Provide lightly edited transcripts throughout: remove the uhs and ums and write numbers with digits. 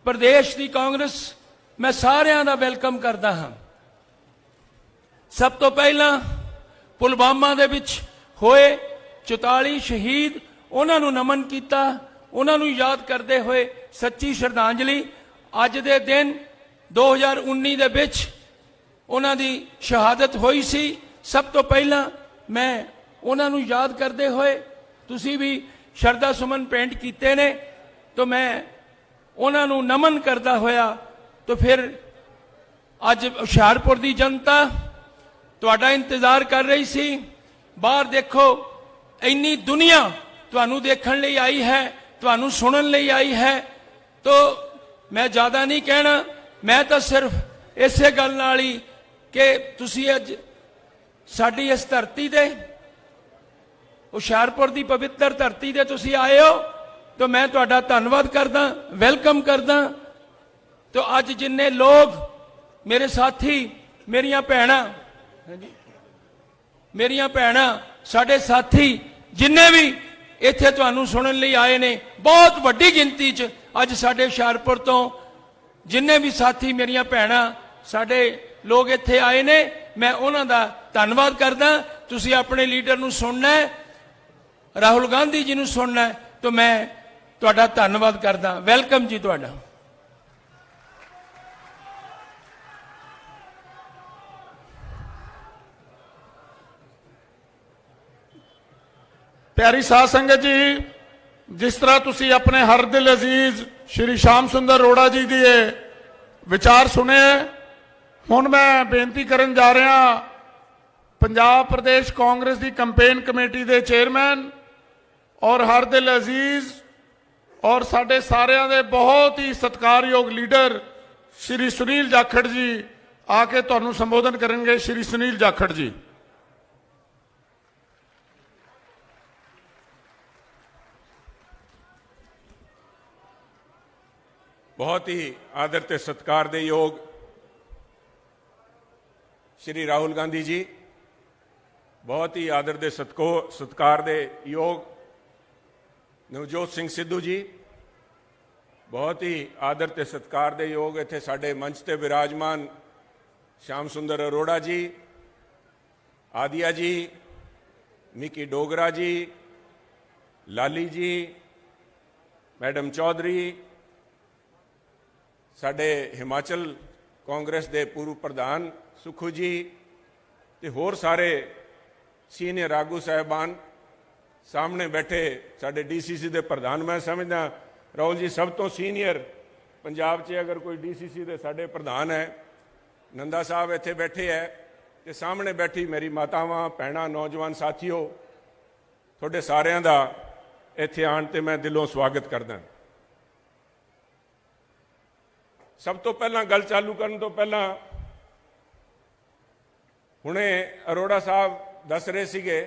प्रदेश की कांग्रेस मैं सारिਆਂ ਦਾ ਵੈਲਕਮ करता हाँ। सब तो पहला पुलवामा दे विच होए 44 शहीद उन्होंने नमन किया, उन्होंने याद करते हुए सच्ची श्रद्धांजलि। अज दे दिन 2019 दे विच उन्हां दी शहादत हुई सी। सब तो पहला मैं उन्होंने याद करते हुए तुसी भी शरदा सुमन भेंट किए ने, तो मैं उन्होंने नमन करता होया तो फिर अज हुशियारपुर की जनता तुहाडा इंतजार कर रही सी। बाहर देखो इन्नी दुनिया तुहानू देखण लई आई है, तुहानू सुनन लई आई है। तो मैं ज़्यादा नहीं कहना, मैं तो सिर्फ इसे गल नाल ही कि तुसी अज साडी इस धरती ते हुशियारपुर की पवित्र धरती ते तुसी आए हो, तो मैं तुहाडा धन्नवाद करदा, वेलकम करदा। तो अज जिन्ने लोग मेरे साथी मेरियां भैणां मेरियां भैणां साडे साथी जिन्ने भी इत्थे तुहानू सुनन लई आए ने, बहुत वड्डी गिनती च अज साडे हुशियारपुर तो जिन्ने भी साथी मेरियां भैणां साडे लोग इत्थे आए ने, मैं उन्हां दा धन्नवाद करदा। तुसी अपने लीडर नू सुनना है, राहुल गांधी जी नू सुनना है, तो मैं तुहाडा धन्नवाद करदा। वेलकम जी तुहाडा। प्यारी साध संगत जी, जिस तरह तुसी अपने हर दिल अजीज श्री श्याम सुंदर अरोड़ा जी के विचार सुने, हुण मैं बेनती करन जा रहा पंजाब प्रदेश कांग्रेस की कंपेन कमेटी के चेयरमैन और हर दिल अजीज और साडे सारिਆਂ ਦੇ बहुत ही सत्कारयोग लीडर श्री सुनील जाखड़ जी आके तुहानू संबोधन करेंगे। श्री सुनील जाखड़ जी। बहुत ही आदर ते सत्कार दे योग श्री राहुल गांधी जी, बहुत ही आदर दे सत्कार दे योग नवजोत सिंह सिद्धू जी, बहुत ही आदर ते सत्कार दे योग इत्थे साडे मंच ते विराजमान श्याम सुंदर अरोड़ा जी, आदिया जी, मिकी डोगरा जी, लाली जी, मैडम चौधरी, साडे हिमाचल कांग्रेस के पूर्व प्रधान सुखू जी ते होर सारे सीनियर आगू साहबान, सामने बैठे साडे डीसीसी के प्रधान। मैं समझदा राहुल जी सब तो सीनियर पंजाब च अगर कोई डीसीसी के साडे प्रधान है, नंदा साहब इत्थे बैठे है, ते सामने बैठी मेरी मातावां भैणां नौजवान साथियों, तुहाडे सारियां दा इत्थे आण ते मैं दिलों स्वागत करदा। सब तो पहला गल चालू करने तो पहला हुणे अरोड़ा साहब दस रहे सीगे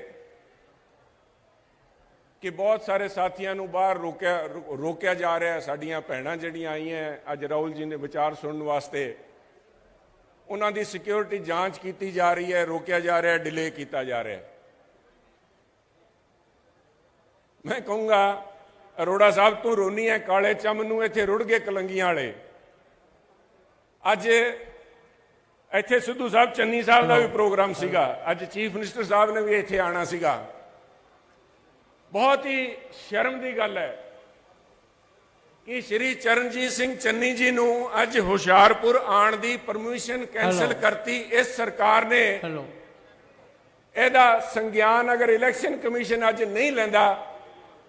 कि बहुत सारे साथियों को बाहर रोकया जा रहा है। साडियां भैणां जिहड़ियां आई हैं अज राहुल जी ने विचार सुनने वास्ते, उन्हां दी सिक्योरिटी जांच की जा रही है, रोकया जा रहा है, डिले किया जा रहा है। मैं कहूँगा अरोड़ा साहब तू रोनी है काले चम नूं, इत्थे रुड़ गए कलंगियां वाले। अज इत्थे सिद्धू साहब चन्नी साहब का भी प्रोग्राम सीगा, अज चीफ मिनिस्टर साहब ने भी इत्थे आना सीगा। बहुत ही शर्म की गल है कि श्री चरणजीत सिंह चन्नी जी नूं अज हुशियारपुर आण दी परमिशन कैंसल करती इस सरकार ने। इहदा संज्ञान अगर इलैक्शन कमीशन अज नहीं लैंदा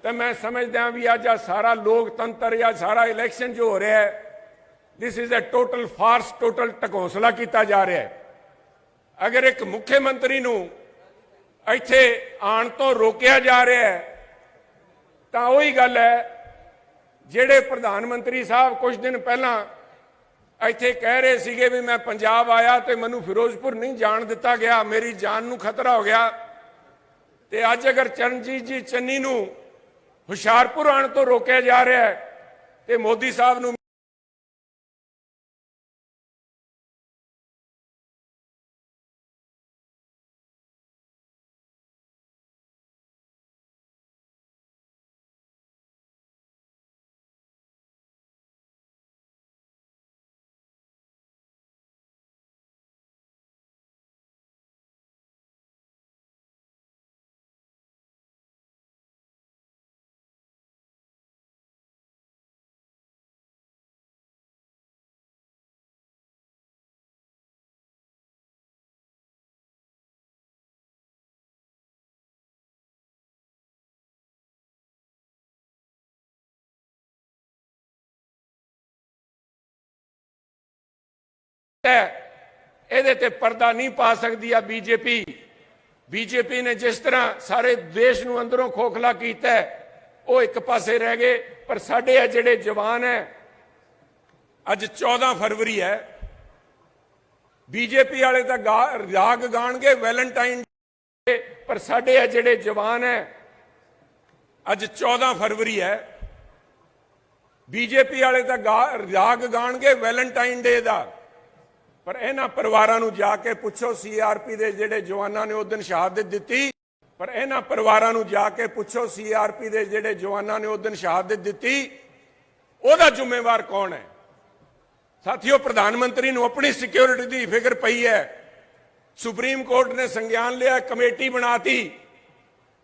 तो मैं समझदा भी अज सारा लोकतंत्र या सारा इलैक्शन जो हो रहा है, this is a total farce, total ढकोसला किया जा रहा है। अगर एक मुख्यमंत्री नूं इत्थे आण तो रोकया जा रहा है तो वही गल है जिहड़े प्रधानमंत्री साहब कुछ दिन पहला इत्थे कह रहे सीगे भी मैं पंजाब आया तो मैनू फिरोजपुर नहीं जान दिता गया, मेरी जान नूं खतरा हो गया। तो अज अगर चरणजीत जी चन्नी नूं हुशियारपुर आण तो रोकया जा रहा है तो मोदी साहब नूं ਇਹਦੇ ਤੇ ਪਰਦਾ ਨਹੀਂ ਪਾ ਸਕਦੀ ਆ ਬੀਜੇਪੀ ਨੇ ਜਿਸ ਤਰ੍ਹਾਂ ਸਾਰੇ ਦੇਸ਼ ਨੂੰ ਅੰਦਰੋਂ ਖੋਖਲਾ ਕੀਤਾ ਉਹ ਇੱਕ ਪਾਸੇ ਰਹਿ ਗਏ। ਪਰ ਸਾਡੇ ਆ ਜਿਹੜੇ ਜਵਾਨ ਹੈ, ਅੱਜ 14 ਫਰਵਰੀ ਹੈ, ਬੀਜੇਪੀ ਵਾਲੇ ਤਾਂ ਰਾਗ ਗਾਣਗੇ ਵੈਲੈਂਟਾਈਨ ਡੇ, ਪਰ ਸਾਡੇ ਆ ਜਿਹੜੇ ਜਵਾਨ ਹੈ, ਅੱਜ 14 ਫਰਵਰੀ ਹੈ, ਬੀਜੇਪੀ ਵਾਲੇ ਤਾਂ ਰਾਗ ਗਾਣਗੇ ਵੈਲੈਂਟਾਈਨ ਡੇ ਦਾ, ਪਰ ਇਹਨਾਂ ਪਰਿਵਾਰਾਂ ਨੂੰ ਜਾ ਕੇ ਪੁੱਛੋ ਸੀਆਰਪੀ ਦੇ ਜਿਹੜੇ ਜਵਾਨਾਂ ਨੇ ਉਸ ਦਿਨ ਸ਼ਹਾਦਤ ਦਿੱਤੀ, ਪਰ ਇਹਨਾਂ ਪਰਿਵਾਰਾਂ ਨੂੰ ਜਾ ਕੇ ਪੁੱਛੋ ਸੀਆਰਪੀ ਦੇ ਜਿਹੜੇ ਜਵਾਨਾਂ ਨੇ ਉਸ ਦਿਨ ਸ਼ਹਾਦਤ ਦਿੱਤੀ, ਉਹਦਾ ਜ਼ਿੰਮੇਵਾਰ ਕੌਣ ਹੈ? ਸਾਥੀਓ, ਪ੍ਰਧਾਨ ਮੰਤਰੀ ਨੂੰ ਆਪਣੀ ਸਿਕਿਉਰਿਟੀ ਦੀ ਫਿਕਰ ਪਈ ਹੈ। ਸੁਪਰੀਮ ਕੋਰਟ ਨੇ ਸੰਗਿਆਨ ਲਿਆ, ਕਮੇਟੀ ਬਣਾਤੀ,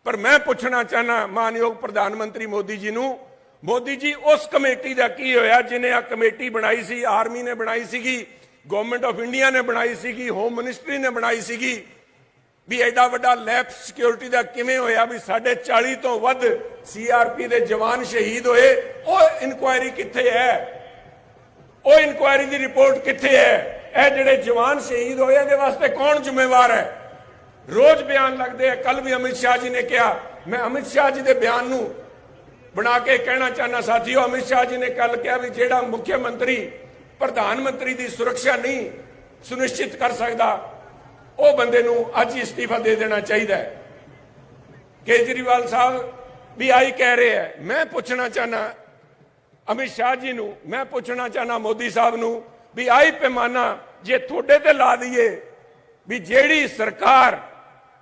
ਪਰ ਮੈਂ ਪੁੱਛਣਾ ਚਾਹਨਾ ਮਾਨਯੋਗ ਪ੍ਰਧਾਨ ਮੰਤਰੀ ਮੋਦੀ ਜੀ ਨੂੰ, ਮੋਦੀ ਜੀ ਉਸ ਕਮੇਟੀ ਦਾ ਕੀ ਹੋਇਆ ਜਿਹਨੇ ਆ ਕਮੇਟੀ ਬਣਾਈ ਸੀ? ਆਰਮੀ ਨੇ ਬਣਾਈ ਸੀਗੀ, ਗਵਰਨਮੈਂਟ ਆਫ ਇੰਡੀਆ ਨੇ ਬਣਾਈ ਸੀਗੀ, ਹੋਮ ਮਿਨਿਸਟਰੀ ਨੇ ਬਣਾਈ ਸੀਗੀ, ਵੀ ਐਡਾ ਵੱਡਾ ਲੈਪ ਸਿਕਿਉਰਿਟੀ ਦਾ ਕਿਵੇਂ ਹੋਇਆ ਵੀ ਸਾਡੇ 40 ਤੋਂ ਵੱਧ ਸੀਆਰਪੀ ਦੇ ਜਵਾਨ ਸ਼ਹੀਦ ਹੋਏ? ਉਹ ਇਨਕੁਆਇਰੀ ਕਿੱਥੇ ਹੈ? ਉਹ ਇਨਕੁਆਇਰੀ ਦੀ ਰਿਪੋਰਟ ਕਿੱਥੇ ਹੈ? ਇਹ ਜਿਹੜੇ ਜਵਾਨ ਸ਼ਹੀਦ ਹੋਏ ਇਹਦੇ ਵਾਸਤੇ ਕੌਣ ਜ਼ਿੰਮੇਵਾਰ ਹੈ? ਰੋਜ਼ ਬਿਆਨ ਲੱਗਦੇ ਆ। ਕੱਲ ਵੀ ਅਮਿਤ ਸ਼ਾਹ ਜੀ ਨੇ ਕਿਹਾ, ਮੈਂ ਅਮਿਤ ਸ਼ਾਹ ਜੀ ਦੇ ਬਿਆਨ ਨੂੰ ਬਣਾ ਕੇ ਕਹਿਣਾ ਚਾਹਨਾ ਸਾਥੀਓ, ਅਮਿਤ ਸ਼ਾਹ ਜੀ ਨੇ ਕੱਲ ਕਿਹਾ ਵੀ ਜਿਹੜਾ ਮੁੱਖ ਮੰਤਰੀ ਪ੍ਰਧਾਨ ਮੰਤਰੀ ਦੀ ਸੁਰੱਖਿਆ ਨਹੀਂ ਸੁਨਿਸ਼ਚਿਤ ਕਰ ਸਕਦਾ ਉਹ ਬੰਦੇ ਨੂੰ ਅੱਜ ਹੀ ਅਸਤੀਫਾ ਦੇ ਦੇਣਾ ਚਾਹੀਦਾ ਹੈ। ਕੇਜਰੀਵਾਲ ਸਾਹਿਬ ਵੀ ਆਈ ਕਹਿ ਰਹੇ ਹੈ। ਮੈਂ ਪੁੱਛਣਾ ਚਾਹਨਾ ਅਮਿਤ ਸ਼ਾਹ ਜੀ ਨੂੰ, ਮੈਂ ਪੁੱਛਣਾ ਚਾਹਨਾ ਮੋਦੀ ਸਾਹਿਬ ਨੂੰ ਵੀ ਆਈ ਪੈਮਾਨਾ ਜੇ ਤੁਹਾਡੇ ਤੇ ਲਾ ਦਈਏ ਵੀ ਜਿਹੜੀ ਸਰਕਾਰ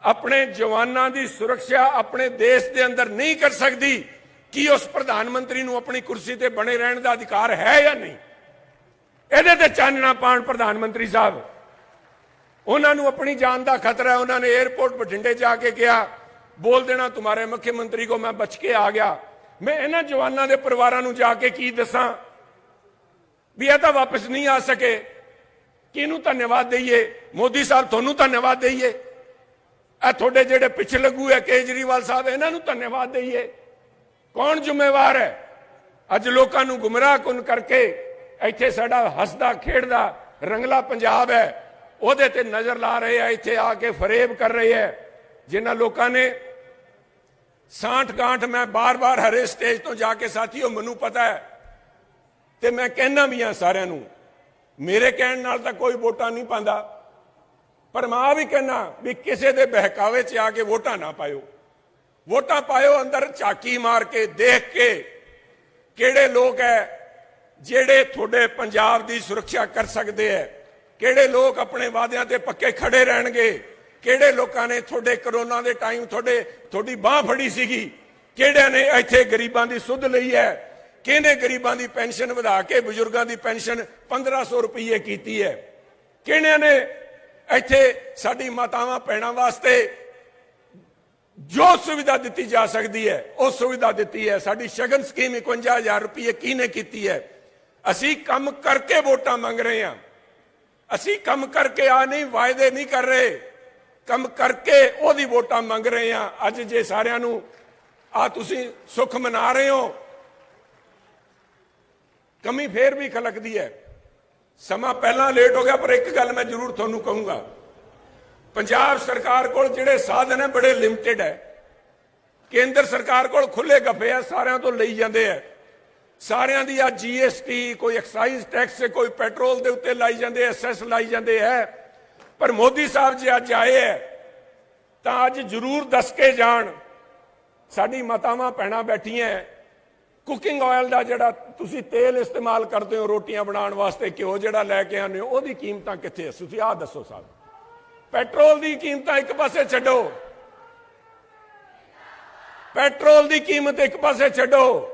ਆਪਣੇ ਜਵਾਨਾਂ ਦੀ ਸੁਰੱਖਿਆ ਆਪਣੇ ਦੇਸ਼ ਦੇ ਅੰਦਰ ਨਹੀਂ ਕਰ ਸਕਦੀ, ਕੀ ਉਸ ਪ੍ਰਧਾਨ ਮੰਤਰੀ ਨੂੰ ਆਪਣੀ ਕੁਰਸੀ ਤੇ ਬਣੇ ਰਹਿਣ ਦਾ ਅਧਿਕਾਰ ਹੈ ਜਾਂ ਨਹੀਂ? ਇਹਦੇ ਤੇ ਚਾਨਣਾ ਪਾਉਣ ਪ੍ਰਧਾਨ ਮੰਤਰੀ ਸਾਹਿਬ। ਉਹਨਾਂ ਨੂੰ ਆਪਣੀ ਜਾਨ ਦਾ ਖਤਰਾ ਹੈ। ਉਹਨਾਂ ਨੇ 에ਅਰਪੋਰਟ ਬਠਿੰਡੇ ਜਾ ਕੇ ਕਿਹਾ, ਬੋਲ ਦੇਣਾ ਤੁਹਾਡੇ ਮੁੱਖ ਮੰਤਰੀ ਕੋ ਮੈਂ ਬਚ ਕੇ ਆ ਗਿਆ। ਮੈਂ ਇਹਨਾਂ ਜਵਾਨਾਂ ਦੇ ਪਰਿਵਾਰਾਂ ਨੂੰ ਜਾ ਕੇ ਕੀ ਦੱਸਾਂ ਵੀ ਇਹ ਤਾਂ ਵਾਪਸ ਨਹੀਂ ਆ ਸਕੇ? ਕਿਹਨੂੰ ਧੰਨਵਾਦ ਦਈਏ? ਮੋਦੀ ਸਾਹਿਬ ਤੁਹਾਨੂੰ ਧੰਨਵਾਦ ਦਈਏ? ਇਹ ਤੁਹਾਡੇ ਜਿਹੜੇ ਪਿੱਛੇ ਲੱਗੂ ਹੈ ਕੇਜਰੀਵਾਲ ਸਾਹਿਬ, ਇਹਨਾਂ ਨੂੰ ਧੰਨਵਾਦ ਦਈਏ? ਕੌਣ ਜ਼ਿੰਮੇਵਾਰ ਹੈ? ਅੱਜ ਲੋਕਾਂ ਨੂੰ ਗੁੰਮਰਾਹ ਕੁਨ ਕਰਕੇ ਇੱਥੇ ਸਾਡਾ ਹੱਸਦਾ ਖੇਡਦਾ ਰੰਗਲਾ ਪੰਜਾਬ ਹੈ, ਉਹਦੇ ਤੇ ਨਜ਼ਰ ਲਾ ਰਹੇ ਆ, ਇੱਥੇ ਆ ਕੇ ਫਰੇਬ ਕਰ ਰਹੇ ਹੈ। ਜਿਨ੍ਹਾਂ ਲੋਕਾਂ ਨੇ ਸਾਂਠ ਗਾਂਠ, ਮੈਂ ਬਾਰ-ਬਾਰ ਹਰੇ ਸਟੇਜ ਤੋਂ ਜਾ ਕੇ ਸਾਥੀਓ ਮੈਨੂੰ ਪਤਾ ਹੈ ਤੇ ਮੈਂ ਕਹਿਣਾ ਵੀ ਆ ਸਾਰਿਆਂ ਨੂੰ, ਮੇਰੇ ਕਹਿਣ ਨਾਲ ਤਾਂ ਕੋਈ ਵੋਟਾਂ ਨਹੀਂ ਪਾਉਂਦਾ, ਪਰ ਮੈਂ ਵੀ ਕਹਿਣਾ ਵੀ ਕਿਸੇ ਦੇ ਬਹਿਕਾਵੇ 'ਚ ਆ ਕੇ ਵੋਟਾਂ ਨਾ ਪਾਇਓ। ਵੋਟਾਂ ਪਾਇਓ ਅੰਦਰ ਝਾਕੀ ਮਾਰ ਕੇ, ਦੇਖ ਕੇ ਕਿਹੜੇ ਲੋਕ ਹੈ ਜਿਹੜੇ ਤੁਹਾਡੇ ਪੰਜਾਬ ਦੀ ਸੁਰੱਖਿਆ ਕਰ ਸਕਦੇ ਹੈ, ਕਿਹੜੇ ਲੋਕ ਆਪਣੇ ਵਾਅਦਿਆਂ ਤੇ ਪੱਕੇ ਖੜੇ ਰਹਿਣਗੇ, ਕਿਹੜੇ ਲੋਕਾਂ ਨੇ ਤੁਹਾਡੇ ਕਰੋਨਾ ਦੇ ਟਾਈਮ ਤੁਹਾਡੀ ਬਾਹ ਫੜੀ ਸੀਗੀ, ਕਿਹੜਿਆਂ ਨੇ ਇੱਥੇ ਗਰੀਬਾਂ ਦੀ ਸੁੱਧ ਲਈ ਹੈ, ਕਿਹਨੇ ਗਰੀਬਾਂ ਦੀ ਪੈਨਸ਼ਨ ਵਧਾ ਕੇ ਬਜ਼ੁਰਗਾਂ ਦੀ ਪੈਨਸ਼ਨ 1500 ਰੁਪਏ ਕੀਤੀ ਹੈ, ਕਿਹੜਿਆਂ ਨੇ ਇੱਥੇ ਸਾਡੀ ਮਾਤਾਵਾਂ ਭੈਣਾਂ ਵਾਸਤੇ ਜੋ ਸੁਵਿਧਾ ਦਿੱਤੀ ਜਾ ਸਕਦੀ ਹੈ ਉਹ ਸੁਵਿਧਾ ਦਿੱਤੀ ਹੈ। ਸਾਡੀ ਸ਼ਗਨ ਸਕੀਮ 51000 ਰੁਪਏ ਕਿਹਨੇ ਕੀਤੀ ਹੈ? ਅਸੀਂ ਕੰਮ ਕਰਕੇ ਵੋਟਾਂ ਮੰਗ ਰਹੇ ਹਾਂ। ਅਸੀਂ ਕੰਮ ਕਰਕੇ ਆ ਨਹੀਂ ਵਾਅਦੇ ਨਹੀਂ ਕਰ ਰਹੇ, ਕੰਮ ਕਰਕੇ ਉਹਦੀ ਵੋਟਾਂ ਮੰਗ ਰਹੇ ਹਾਂ। ਅੱਜ ਜੇ ਸਾਰਿਆਂ ਨੂੰ ਆ ਤੁਸੀਂ ਸੁੱਖ ਮਨਾ ਰਹੇ ਹੋ, ਕਮੀ ਫੇਰ ਵੀ ਖਲਕਦੀ ਹੈ। ਸਮਾਂ ਪਹਿਲਾਂ ਲੇਟ ਹੋ ਗਿਆ, ਪਰ ਇੱਕ ਗੱਲ ਮੈਂ ਜ਼ਰੂਰ ਤੁਹਾਨੂੰ ਕਹੂੰਗਾ, ਪੰਜਾਬ ਸਰਕਾਰ ਕੋਲ ਜਿਹੜੇ ਸਾਧਨ ਹੈ ਬੜੇ ਲਿਮਟਿਡ ਹੈ। ਕੇਂਦਰ ਸਰਕਾਰ ਕੋਲ ਖੁੱਲੇ ਗੱਫੇ ਆ, ਸਾਰਿਆਂ ਤੋਂ ਲਈ ਜਾਂਦੇ ਆ, ਸਾਰਿਆਂ ਦੀ ਆ ਜੀਐਸਟੀ, ਕੋਈ ਐਕਸਾਈਜ਼ ਟੈਕਸ, ਕੋਈ ਪੈਟਰੋਲ ਦੇ ਉੱਤੇ ਲਾਈ ਜਾਂਦੇ, ਐਸਐਸ ਲਾਈ ਜਾਂਦੇ ਹੈ। ਪਰ ਮੋਦੀ ਸਾਹਿਬ ਜੇ ਅੱਜ ਆਏ ਹੈ ਤਾਂ ਅੱਜ ਜ਼ਰੂਰ ਦੱਸ ਕੇ ਜਾਣ, ਸਾਡੀ ਮਾਤਾਵਾਂ ਭੈਣਾਂ ਬੈਠੀਆਂ, ਕੁਕਿੰਗ ਆਇਲ ਦਾ ਜਿਹੜਾ ਤੁਸੀਂ ਤੇਲ ਇਸਤੇਮਾਲ ਕਰਦੇ ਹੋ ਰੋਟੀਆਂ ਬਣਾਉਣ ਵਾਸਤੇ, ਘਿਓ ਜਿਹੜਾ ਲੈ ਕੇ ਆਉਂਦੇ ਹੋ, ਉਹਦੀ ਕੀਮਤਾਂ ਕਿੱਥੇ ਹੈ? ਤੁਸੀਂ ਆਹ ਦੱਸੋ ਸਾਹਿਬ। ਪੈਟਰੋਲ ਦੀ ਕੀਮਤਾਂ ਇੱਕ ਪਾਸੇ ਛੱਡੋ, ਪੈਟਰੋਲ ਦੀ ਕੀਮਤ ਇੱਕ ਪਾਸੇ ਛੱਡੋ,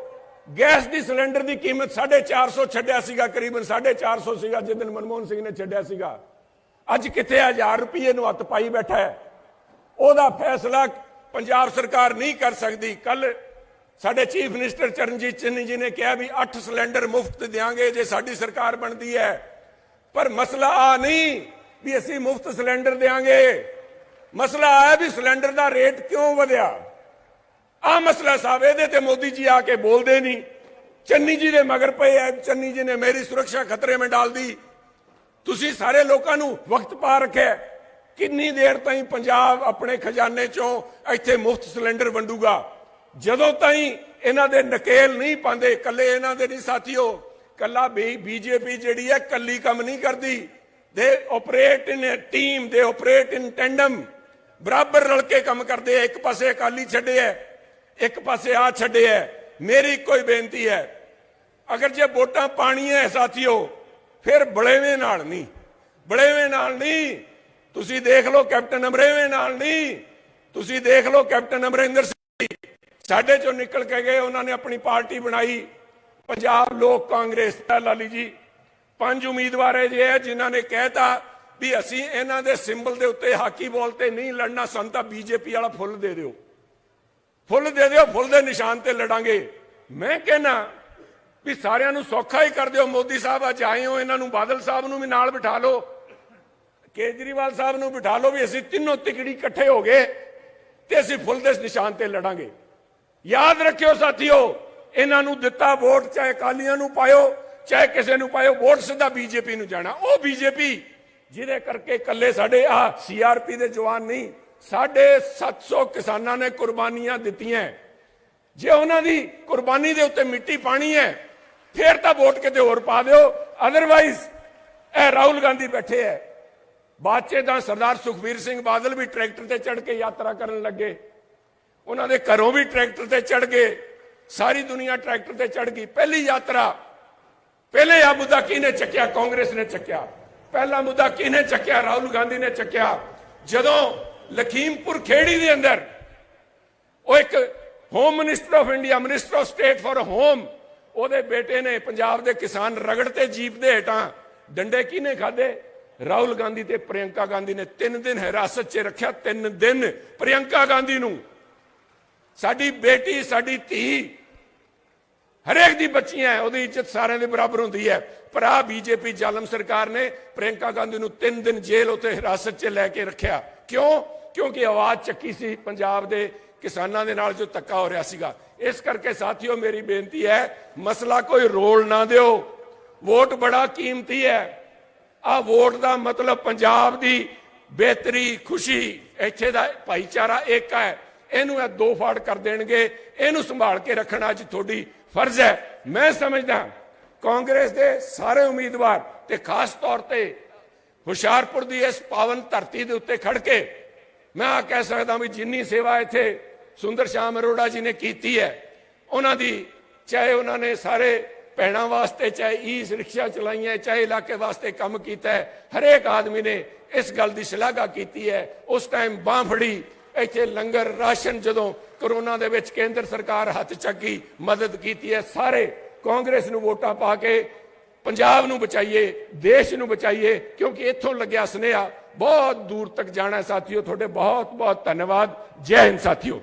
ਗੈਸ ਦੀ ਸਿਲੰਡਰ ਦੀ ਕੀਮਤ 450 ਛੱਡਿਆ ਸੀਗਾ, ਕਰੀਬਨ 450 ਸੀਗਾ ਜਿਸ ਦਿਨ ਮਨਮੋਹਨ ਸਿੰਘ ਨੇ ਛੱਡਿਆ ਸੀਗਾ। ਅੱਜ ਕਿੱਥੇ 1000 ਰੁਪਏ ਨੂੰ ਹੱਥ ਪਾਈ ਬੈਠਾ ਹੈ। ਉਹਦਾ ਫੈਸਲਾ ਪੰਜਾਬ ਸਰਕਾਰ ਨਹੀਂ ਕਰ ਸਕਦੀ। ਕੱਲ ਸਾਡੇ ਚੀਫ ਮਿਨਿਸਟਰ ਚਰਨਜੀਤ ਚੰਨੀ ਜੀ ਨੇ ਕਿਹਾ ਵੀ 8 ਸਿਲੰਡਰ ਮੁਫਤ ਦੇਵਾਂਗੇ ਜੇ ਸਾਡੀ ਸਰਕਾਰ ਬਣਦੀ ਹੈ। ਪਰ ਮਸਲਾ ਆ ਨਹੀਂ ਵੀ ਅਸੀਂ ਮੁਫਤ ਸਿਲੰਡਰ ਦੇਵਾਂਗੇ, ਮਸਲਾ ਆ ਵੀ ਸਿਲੰਡਰ ਦਾ ਰੇਟ ਕਿਉਂ ਵਧਿਆ। ਆ ਮਸਲਾ ਸਾਹਿਬ, ਇਹਦੇ ਤੇ ਮੋਦੀ ਜੀ ਆ ਕੇ ਬੋਲਦੇ ਨਹੀਂ। ਚੰਨੀ ਜੀ ਦੇ ਮਗਰ ਪਏ ਹੈ, ਚੰਨੀ ਜੀ ਨੇ ਮੇਰੀ ਸੁਰੱਖਿਆ ਖਤਰੇ में डाल दी। ਤੁਸੀਂ ਸਾਰੇ ਲੋਕਾਂ ਨੂੰ ਵਕਤ ਪਾ ਰੱਖਿਆ। ਕਿੰਨੀ ਦੇਰ ਤਾਈਂ ਪੰਜਾਬ ਆਪਣੇ ਖਜ਼ਾਨੇ ਚੋਂ ਇੱਥੇ ਮੁਫਤ ਸਿਲੰਡਰ ਵੰਡੂਗਾ? ਜਦੋਂ ਤਾਈਂ ਇਹਨਾਂ ਦੇ ਨਕੇਲ ਨਹੀਂ ਪਾਉਂਦੇ, ਕੱਲੇ ਇਹਨਾਂ ਦੇ ਨਹੀਂ ਸਾਥੀਓ, ਕੱਲਾ ਬੀਜੇਪੀ ਜਿਹੜੀ ਹੈ ਕੱਲੀ ਕੰਮ ਨਹੀਂ ਕਰਦੀ। ਦੇ ਆਪਰੇਟ ਇਨ ਟੀਮ, ਦੇ ਆਪਰੇਟ ਇਨ ਟੈਂਡਮ, ਬਰਾਬਰ ਰਲ ਕੇ ਕੰਮ ਕਰਦੇ ਆ। ਇੱਕ ਪਾਸੇ ਅਕਾਲੀ ਛੱਡਿਆ, ਇੱਕ ਪਾਸੇ ਆ ਛੱਡਿਆ। ਮੇਰੀ ਕੋਈ ਬੇਨਤੀ ਹੈ, ਅਗਰ ਜੇ ਵੋਟਾਂ ਪਾਣੀਆਂ ਸਾਥੀਓ, ਫਿਰ ਬੜੇਵੇਂ ਨਾਲ ਨਹੀਂ, ਬੜੇਵੇਂ ਨਾਲ ਨਹੀਂ। ਤੁਸੀਂ ਦੇਖ ਲਓ ਕੈਪਟਨ ਅਮਰੇਵੇਂ ਨਾਲ ਨਹੀਂ, ਤੁਸੀਂ ਦੇਖ ਲਓ ਕੈਪਟਨ ਅਮਰਿੰਦਰ ਸਿੰਘ ਸਾਡੇ ਚੋਂ ਨਿਕਲ ਕੇ ਗਏ, ਉਹਨਾਂ ਨੇ ਆਪਣੀ ਪਾਰਟੀ ਬਣਾਈ ਪੰਜਾਬ ਲੋਕ ਕਾਂਗਰਸ। ਲਾਲੀ ਜੀ 5 ਉਮੀਦਵਾਰ ਜੇ ਹੈ ਜਿਨ੍ਹਾਂ ਨੇ ਕਹਿਤਾ ਵੀ ਅਸੀਂ ਇਹਨਾਂ ਦੇ ਸਿੰਬਲ ਦੇ ਉੱਤੇ ਹਾਕੀ ਬਾਲ ਤੇ ਨਹੀਂ ਲੜਨਾ, ਸਾਨੂੰ ਤਾਂ ਬੀਜੇਪੀ ਵਾਲਾ ਫੁੱਲ ਦੇ ਦਿਓ, ਫੁੱਲ ਦੇ ਦਿਓ, ਫੁੱਲ ਦੇ ਨਿਸ਼ਾਨ ਤੇ ਲੜਾਂਗੇ। ਮੈਂ ਕਹਿੰਦਾ ਵੀ ਸਾਰਿਆਂ ਨੂੰ ਸੌਖਾ ਹੀ ਕਰ ਦਿਓ। ਮੋਦੀ ਸਾਹਿਬ ਅੱਜ ਆਏ ਹੋ, ਇਹਨਾਂ ਨੂੰ ਬਾਦਲ ਸਾਹਿਬ ਨੂੰ ਵੀ ਨਾਲ ਬਿਠਾ ਲਓ, ਕੇਜਰੀਵਾਲ ਸਾਹਿਬ ਨੂੰ ਬਿਠਾ ਲਓ, ਵੀ ਅਸੀਂ ਤਿੰਨੋਂ ਤਿਕੜੀ ਇਕੱਠੇ ਹੋ ਗਏ ਤੇ ਅਸੀਂ ਫੁੱਲ ਦੇ ਨਿਸ਼ਾਨ ਤੇ ਲੜਾਂਗੇ। ਯਾਦ ਰੱਖਿਓ ਸਾਥੀਓ, ਇਹਨਾਂ ਨੂੰ ਦਿੱਤਾ ਵੋਟ, ਚਾਹੇ ਅਕਾਲੀਆਂ ਨੂੰ ਪਾਇਓ ਚਾਹੇ ਕਿਸੇ ਨੂੰ ਪਾਇਓ, ਵੋਟ ਸਿੱਧਾ ਬੀਜੇਪੀ ਨੂੰ ਜਾਣਾ। ਉਹ ਬੀਜੇਪੀ ਜਿਹਦੇ ਕਰਕੇ ਕੱਲੇ ਸਾਡੇ ਸੀਆਰਪੀ ਦੇ ਜਵਾਨ ਨਹੀਂ, 750 ਕਿਸਾਨਾਂ ਨੇ ਕੁਰਬਾਨੀਆਂ ਦਿੱਤੀਆਂ। ਜੇ ਉਹਨਾਂ ਦੀ ਕੁਰਬਾਨੀ ਦੇ ਉੱਤੇ ਮਿੱਟੀ ਪਾਣੀ ਹੈ, ਫਿਰ ਤਾਂ ਵੋਟ ਕਿਤੇ ਹੋਰ ਪਾ ਦਿਓ। ਅਦਰਵਾਈਜ਼ ਇਹ ਰਾਹੁਲ ਗਾਂਧੀ ਬੈਠੇ ਹੈ, ਬਾਅਦ ਚ ਤਾਂ ਸਰਦਾਰ ਸੁਖਬੀਰ ਸਿੰਘ ਬਾਦਲ ਵੀ ਟਰੈਕਟਰ ਤੇ ਚੜ ਕੇ ਯਾਤਰਾ ਕਰਨ ਲੱਗੇ, ਉਹਨਾਂ ਦੇ ਘਰੋਂ ਵੀ ਟਰੈਕਟਰ ਤੇ ਚੜ ਗਏ, ਸਾਰੀ ਦੁਨੀਆ ਟਰੈਕਟਰ ਤੇ ਚੜ ਗਈ। ਪਹਿਲੀ ਯਾਤਰਾ, ਪਹਿਲੇ ਆ ਮੁੱਦਾ ਕਿਹਨੇ ਚੱਕਿਆ? ਕਾਂਗਰਸ ਨੇ ਚੱਕਿਆ। ਪਹਿਲਾ ਮੁੱਦਾ ਕਿਹਨੇ ਚੱਕਿਆ? ਰਾਹੁਲ ਗਾਂਧੀ ਨੇ ਚੱਕਿਆ। ਜਦੋਂ ਲਖੀਮਪੁਰ ਖੇੜੀ ਦੇ ਅੰਦਰ ਉਹ ਇੱਕ home minister of India, minister of state for home, ਉਹਦੇ ਬੇਟੇ ਨੇ ਪੰਜਾਬ ਦੇ ਕਿਸਾਨ ਰਗੜ ਤੇ ਜੀਪ ਦੇ ਹੇਠਾਂ ਡੰਡੇ ਕਿਹਨੇ ਖਾਦੇ? ਰਾਹੁਲ ਗਾਂਧੀ ਤੇ ਪ੍ਰਿਯੰਕਾ ਗਾਂਧੀ ਨੇ 3 ਦਿਨ ਹਿਰਾਸਤ 'ਚ ਰੱਖਿਆ। 3 ਦਿਨ ਪ੍ਰਿਯੰਕਾ ਗਾਂਧੀ ਨੂੰ, ਸਾਡੀ ਬੇਟੀ, ਸਾਡੀ ਧੀ, ਹਰੇਕ ਦੀ ਬੱਚੀਆਂ, ਉਹਦੀ ਇੱਜ਼ਤ ਸਾਰਿਆਂ ਦੇ ਬਰਾਬਰ ਹੁੰਦੀ ਹੈ। ਪਰ ਆ ਬੀਜੇਪੀ ਜ਼ਾਲਮ ਸਰਕਾਰ ਨੇ ਪ੍ਰਿਯੰਕਾ ਗਾਂਧੀ ਨੂੰ 3 ਦਿਨ ਜੇਲ੍ਹ ਉੱਤੇ ਹਿਰਾਸਤ 'ਚ ਲੈ ਕੇ ਰੱਖਿਆ। ਕਿਉਂ? ਕਿਉਂਕਿ ਆਵਾਜ਼ ਚੱਕੀ ਸੀ ਪੰਜਾਬ ਦੇ ਕਿਸਾਨਾਂ ਦੇ ਨਾਲ ਜੋ ਧੱਕਾ ਹੋ ਰਿਹਾ ਸੀਗਾ। ਇਸ ਕਰਕੇ ਸਾਥੀਓ ਮੇਰੀ ਬੇਨਤੀ ਹੈ, ਮਸਲਾ ਕੋਈ ਰੋਲ ਨਾ ਦਿਓ, ਵੋਟ ਬੜਾ ਕੀਮਤੀ ਹੈ। ਆ ਵੋਟ ਦਾ ਮਤਲਬ ਪੰਜਾਬ ਦੀ ਬਿਹਤਰੀ, ਖੁਸ਼ੀ, ਇੱਥੇ ਦਾ ਭਾਈਚਾਰਾ ਇੱਕ ਹੈ। ਇਹਨੂੰ ਇਹ 2 ਫਾੜ ਕਰ ਦੇਣਗੇ। ਇਹਨੂੰ ਸੰਭਾਲ ਕੇ ਰੱਖਣਾ ਅੱਜ ਤੁਹਾਡੀ ਫਰਜ਼ ਹੈ। ਮੈਂ ਸਮਝਦਾ ਕਾਂਗਰਸ ਦੇ ਸਾਰੇ ਉਮੀਦਵਾਰ ਤੇ ਖਾਸ ਤੌਰ ਤੇ ਹੁਸ਼ਿਆਰਪੁਰ ਦੀ ਇਸ ਪਾਵਨ ਧਰਤੀ ਦੇ ਉੱਤੇ ਖੜ ਕੇ ਮੈਂ ਆ ਕਹਿ ਸਕਦਾ ਵੀ ਜਿੰਨੀ ਸੇਵਾ ਇੱਥੇ ਸੁੰਦਰ ਸ਼ਾਮ ਅਰੋੜਾ ਜੀ ਨੇ ਕੀਤੀ ਹੈ, ਉਹਨਾਂ ਦੀ, ਚਾਹੇ ਉਹਨਾਂ ਨੇ ਸਾਰੇ ਭੈਣਾਂ ਵਾਸਤੇ ਚਾਹੇ ਰਿਕਸ਼ਾ ਚਲਾਈਆਂ, ਚਾਹੇ ਇਲਾਕੇ ਵਾਸਤੇ ਕੰਮ ਕੀਤਾ ਹੈ, ਹਰੇਕ ਆਦਮੀ ਨੇ ਇਸ ਗੱਲ ਦੀ ਸ਼ਲਾਘਾ ਕੀਤੀ ਹੈ। ਉਸ ਟਾਈਮ ਬਾਂਹ ਫੜੀ, ਇੱਥੇ ਲੰਗਰ ਰਾਸ਼ਨ ਜਦੋਂ ਕੋਰੋਨਾ ਦੇ ਵਿੱਚ ਕੇਂਦਰ ਸਰਕਾਰ ਹੱਥ ਚੱਕੀ, ਮਦਦ ਕੀਤੀ ਹੈ। ਸਾਰੇ ਕਾਂਗਰਸ ਨੂੰ ਵੋਟਾਂ ਪਾ ਕੇ ਪੰਜਾਬ ਨੂੰ ਬਚਾਈਏ, ਦੇਸ਼ ਨੂੰ ਬਚਾਈਏ, ਕਿਉਂਕਿ ਇੱਥੋਂ ਲੱਗਿਆ ਸੁਨੇਹਾ ਬਹੁਤ ਦੂਰ ਤੱਕ ਜਾਣਾ। ਸਾਥੀਓ ਤੁਹਾਡੇ ਬਹੁਤ ਬਹੁਤ ਧੰਨਵਾਦ। ਜੈ ਹਿੰਦ ਸਾਥੀਓ।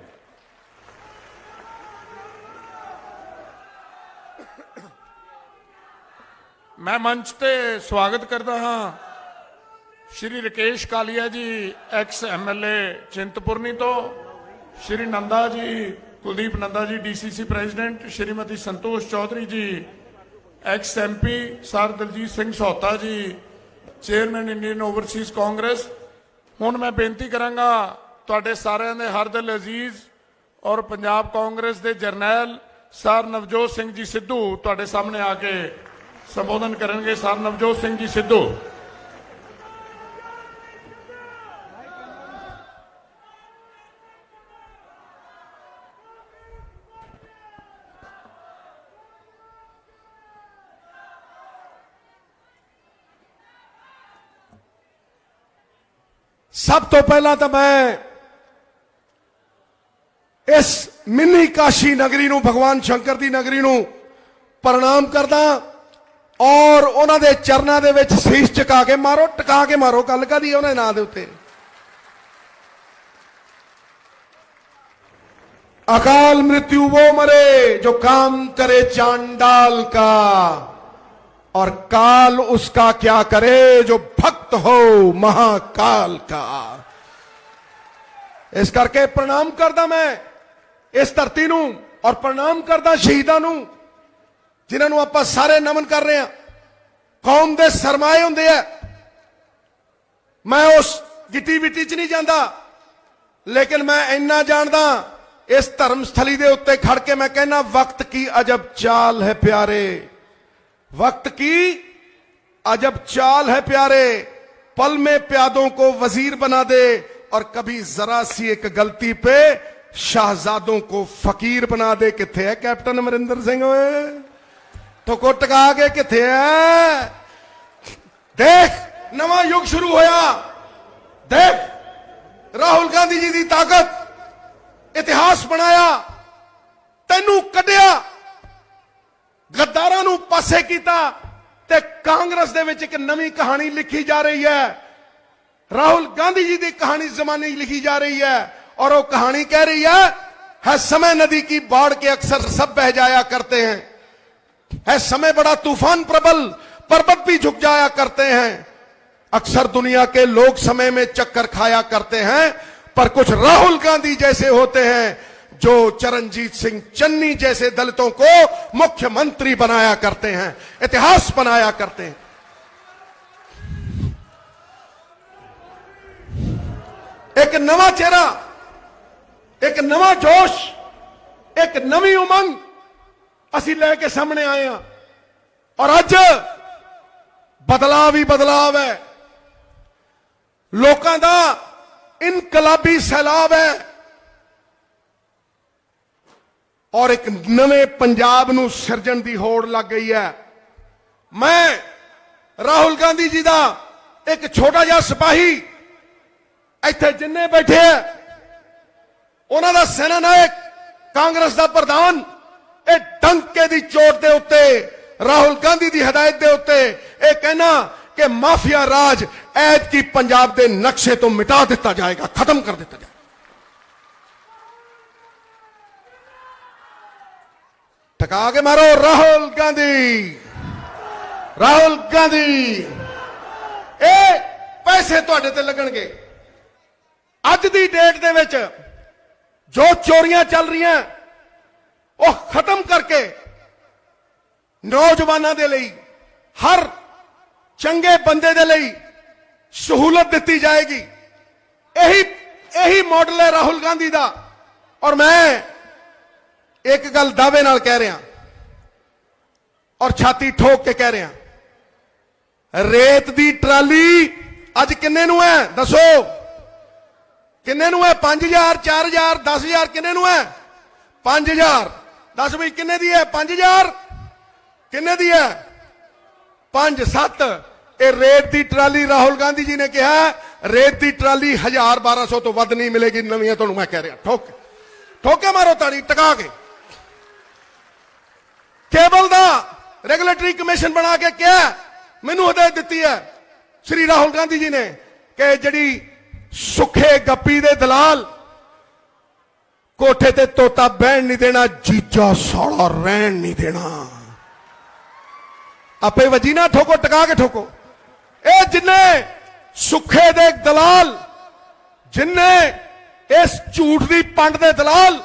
ਮੈਂ ਮੰਚ ਤੇ ਸਵਾਗਤ ਕਰਦਾ ਹਾਂ ਸ਼੍ਰੀ ਰਕੇਸ਼ ਕਾਲੀਆ ਜੀ, ਐਕਸ ਐਮਐਲਏ ਚਿੰਤਪੁਰਨੀ ਤੋਂ, ਸ਼੍ਰੀ ਨੰਦਾ ਜੀ, Kuldeep Nanda ji, DCC president, Shrimati Santosh Chaudhary ji, ex MP, sir Daljit Singh Sahota ji, chairman Indian Overseas Congress. ਹੁਣ ਮੈਂ ਬੇਨਤੀ ਕਰਾਂਗਾ ਤੁਹਾਡੇ ਸਾਰਿਆਂ ਦੇ ਹਰ ਦਿਲ ਅਜ਼ੀਜ਼ ਔਰ ਪੰਜਾਬ ਕਾਂਗਰਸ ਦੇ ਜਰਨੈਲ ਸਰ ਨਵਜੋਤ ਸਿੰਘ ਜੀ ਸਿੱਧੂ ਤੁਹਾਡੇ ਸਾਹਮਣੇ ਆ ਕੇ ਸੰਬੋਧਨ ਕਰਨਗੇ। ਸਰ ਨਵਜੋਤ ਸਿੰਘ ਜੀ ਸਿੱਧੂ। ਸਭ ਤੋਂ ਪਹਿਲਾਂ ਤਾਂ ਮੈਂ ਇਸ ਮਿੰਨੀ ਕਾਸ਼ੀ ਨਗਰੀ ਨੂੰ, ਭਗਵਾਨ ਸ਼ੰਕਰ ਦੀ ਨਗਰੀ ਨੂੰ ਪ੍ਰਣਾਮ ਕਰਦਾ ਔਰ ਉਹਨਾਂ ਦੇ ਚਰਨਾਂ ਦੇ ਵਿੱਚ ਸੀਸ ਝੁਕਾ ਕੇ ਮਾਰੋ, ਟਿਕਾ ਕੇ ਮਾਰੋ। ਗੱਲ ਕਾਦੀ ਉਹਨਾਂ ਦੇ ਨਾਂ ਦੇ ਉੱਤੇ। अकाल मृत्यु वो मरे जो काम करे चांडाल का, और काल उसका क्या करे जो भक्त हो महाकाल का। इस करके प्रणाम करदा मैं इस धरती नूं और प्रणाम करदा शहीदां नूं जिन्हां नूं आपां सारे नमन कर रहे हैं। कौम दे सरमाए हुंदे आ, मैं उस गिट्टी विट्टी च नहीं जाता, लेकिन मैं इन्ना जानदा इस धर्मस्थली दे उत्ते खड़ के मैं कहना वक्त की अजब चाल है प्यारे, वक्त की अजब चाल है प्यारे, पल में प्यादों को वजीर बना दे और कभी जरा सी एक गलती पे शाहजादों को फकीर बना दे। किथे है कैप्टन अमरिंदर सिंह? ठोको टका के किथे है? देख नवा युग शुरू होया, देख राहुल गांधी जी की ताकत, इतिहास बनाया, तेनू कढ़िया, गद्दारां नू पासे कीता ते कांग्रेस दे विच एक नवी कहानी लिखी जा रही है। राहुल गांधी जी की कहानी जमाने लिखी जा रही है और वो कहानी कह रही है समय नदी की बाढ़ के अक्सर सब बह जाया करते हैं, है समय बड़ा तूफान प्रबल पर्वत भी झुक जाया करते हैं, अक्सर दुनिया के लोग समय में चक्कर खाया करते हैं, पर कुछ राहुल गांधी जैसे होते हैं जो चरणजीत सिंह चन्नी जैसे दलितों को मुख्यमंत्री बनाया करते हैं, इतिहास बनाया करते हैं। एक नवा चेहरा, एक नवा जोश, एक नवी उमंग असी लेके सामने आए हैं और अज बदलाव ही बदलाव है, लोगों का इनकलाबी सैलाब है और एक नवे पंजाब नू सिरजन की होड़ लग गई है। मैं राहुल गांधी जी का एक छोटा जिहा सिपाही इत्थे जिन्ने बैठे है उन्हां दा सेना नायक कांग्रेस का प्रधान ये डंके की चोट के उत्ते राहुल गांधी की हिदायत के उत्ते ये कहना कि माफिया राज ऐद की पंजाब के नक्शे तो मिटा दिता जाएगा, खत्म कर दिता जाएगा। टका के मारो राहुल गांधी, राहुल गांधी। ए पैसे तुहाडे ते लगणगे। अज दी डेट दे विच जो चोरियां चल रही हैं वो खत्म करके नौजवानों के लिए, हर चंगे बंदे दे लिए सहूलत दी जाएगी। यही मॉडल है राहुल गांधी का। और मैं एक गल दावे नाल कह रहा और छाती ठोक के कह रहा, रेत दी ट्राली अज किन्ने नू है दसो? किन्ने नू है? 5000, 4000, 10000 किन्ने नू है? 5000। दस बई किन्ने दी है? 5000 किन्ने दी है? 5 7। ये रेत की ट्राली राहुल गांधी जी ने कहा रेत की ट्राली 1000 1200 तो वध नहीं मिलेगी नवी। तो मैं कह रहा ठोक के मारो ताड़ी टका के। केबल का रेगुलेटरी कमीशन बना के क्या मैनू हिदायत दी है श्री राहुल गांधी जी ने कि जड़ी सुखे गप्पी दे दलाल कोठे ते तोता बहन नहीं देना, जीजा साड़ा रहन नहीं देना। आपे वजी ना ठोको, टका के ठोको। ए जिन्ने सुखे दे दलाल, जिन्ने इस झूठ दी पंड दे दलाल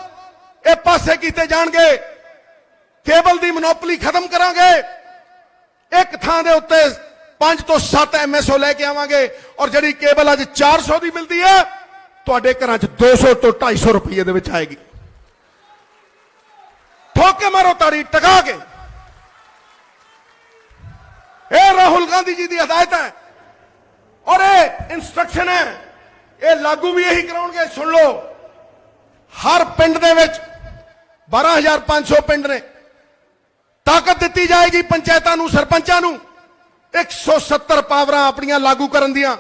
ए पासे कीते जाणगे। केबल दी मोनोपली खत्म करांगे। एक थां दे उत्ते 5 तो 7 MSO लेके आवांगे और जड़ी केबल अज 400 दी मिलती है तुहाडे घरां च 200 तो 250 रुपये दे विच आएगी। ठोक के मारो ताड़ी टका के। ये राहुल गांधी जी की हिदायत है और ये इंस्ट्रक्शन है, ये लागू भी यही कराउणगे। सुन लो, हर पिंड दे विच 12500 पिंड ने, ताकत दी जाएगी पंचायतां नूं, सरपंचां नूं 170 पावरां अपनियां लागू करन दियां।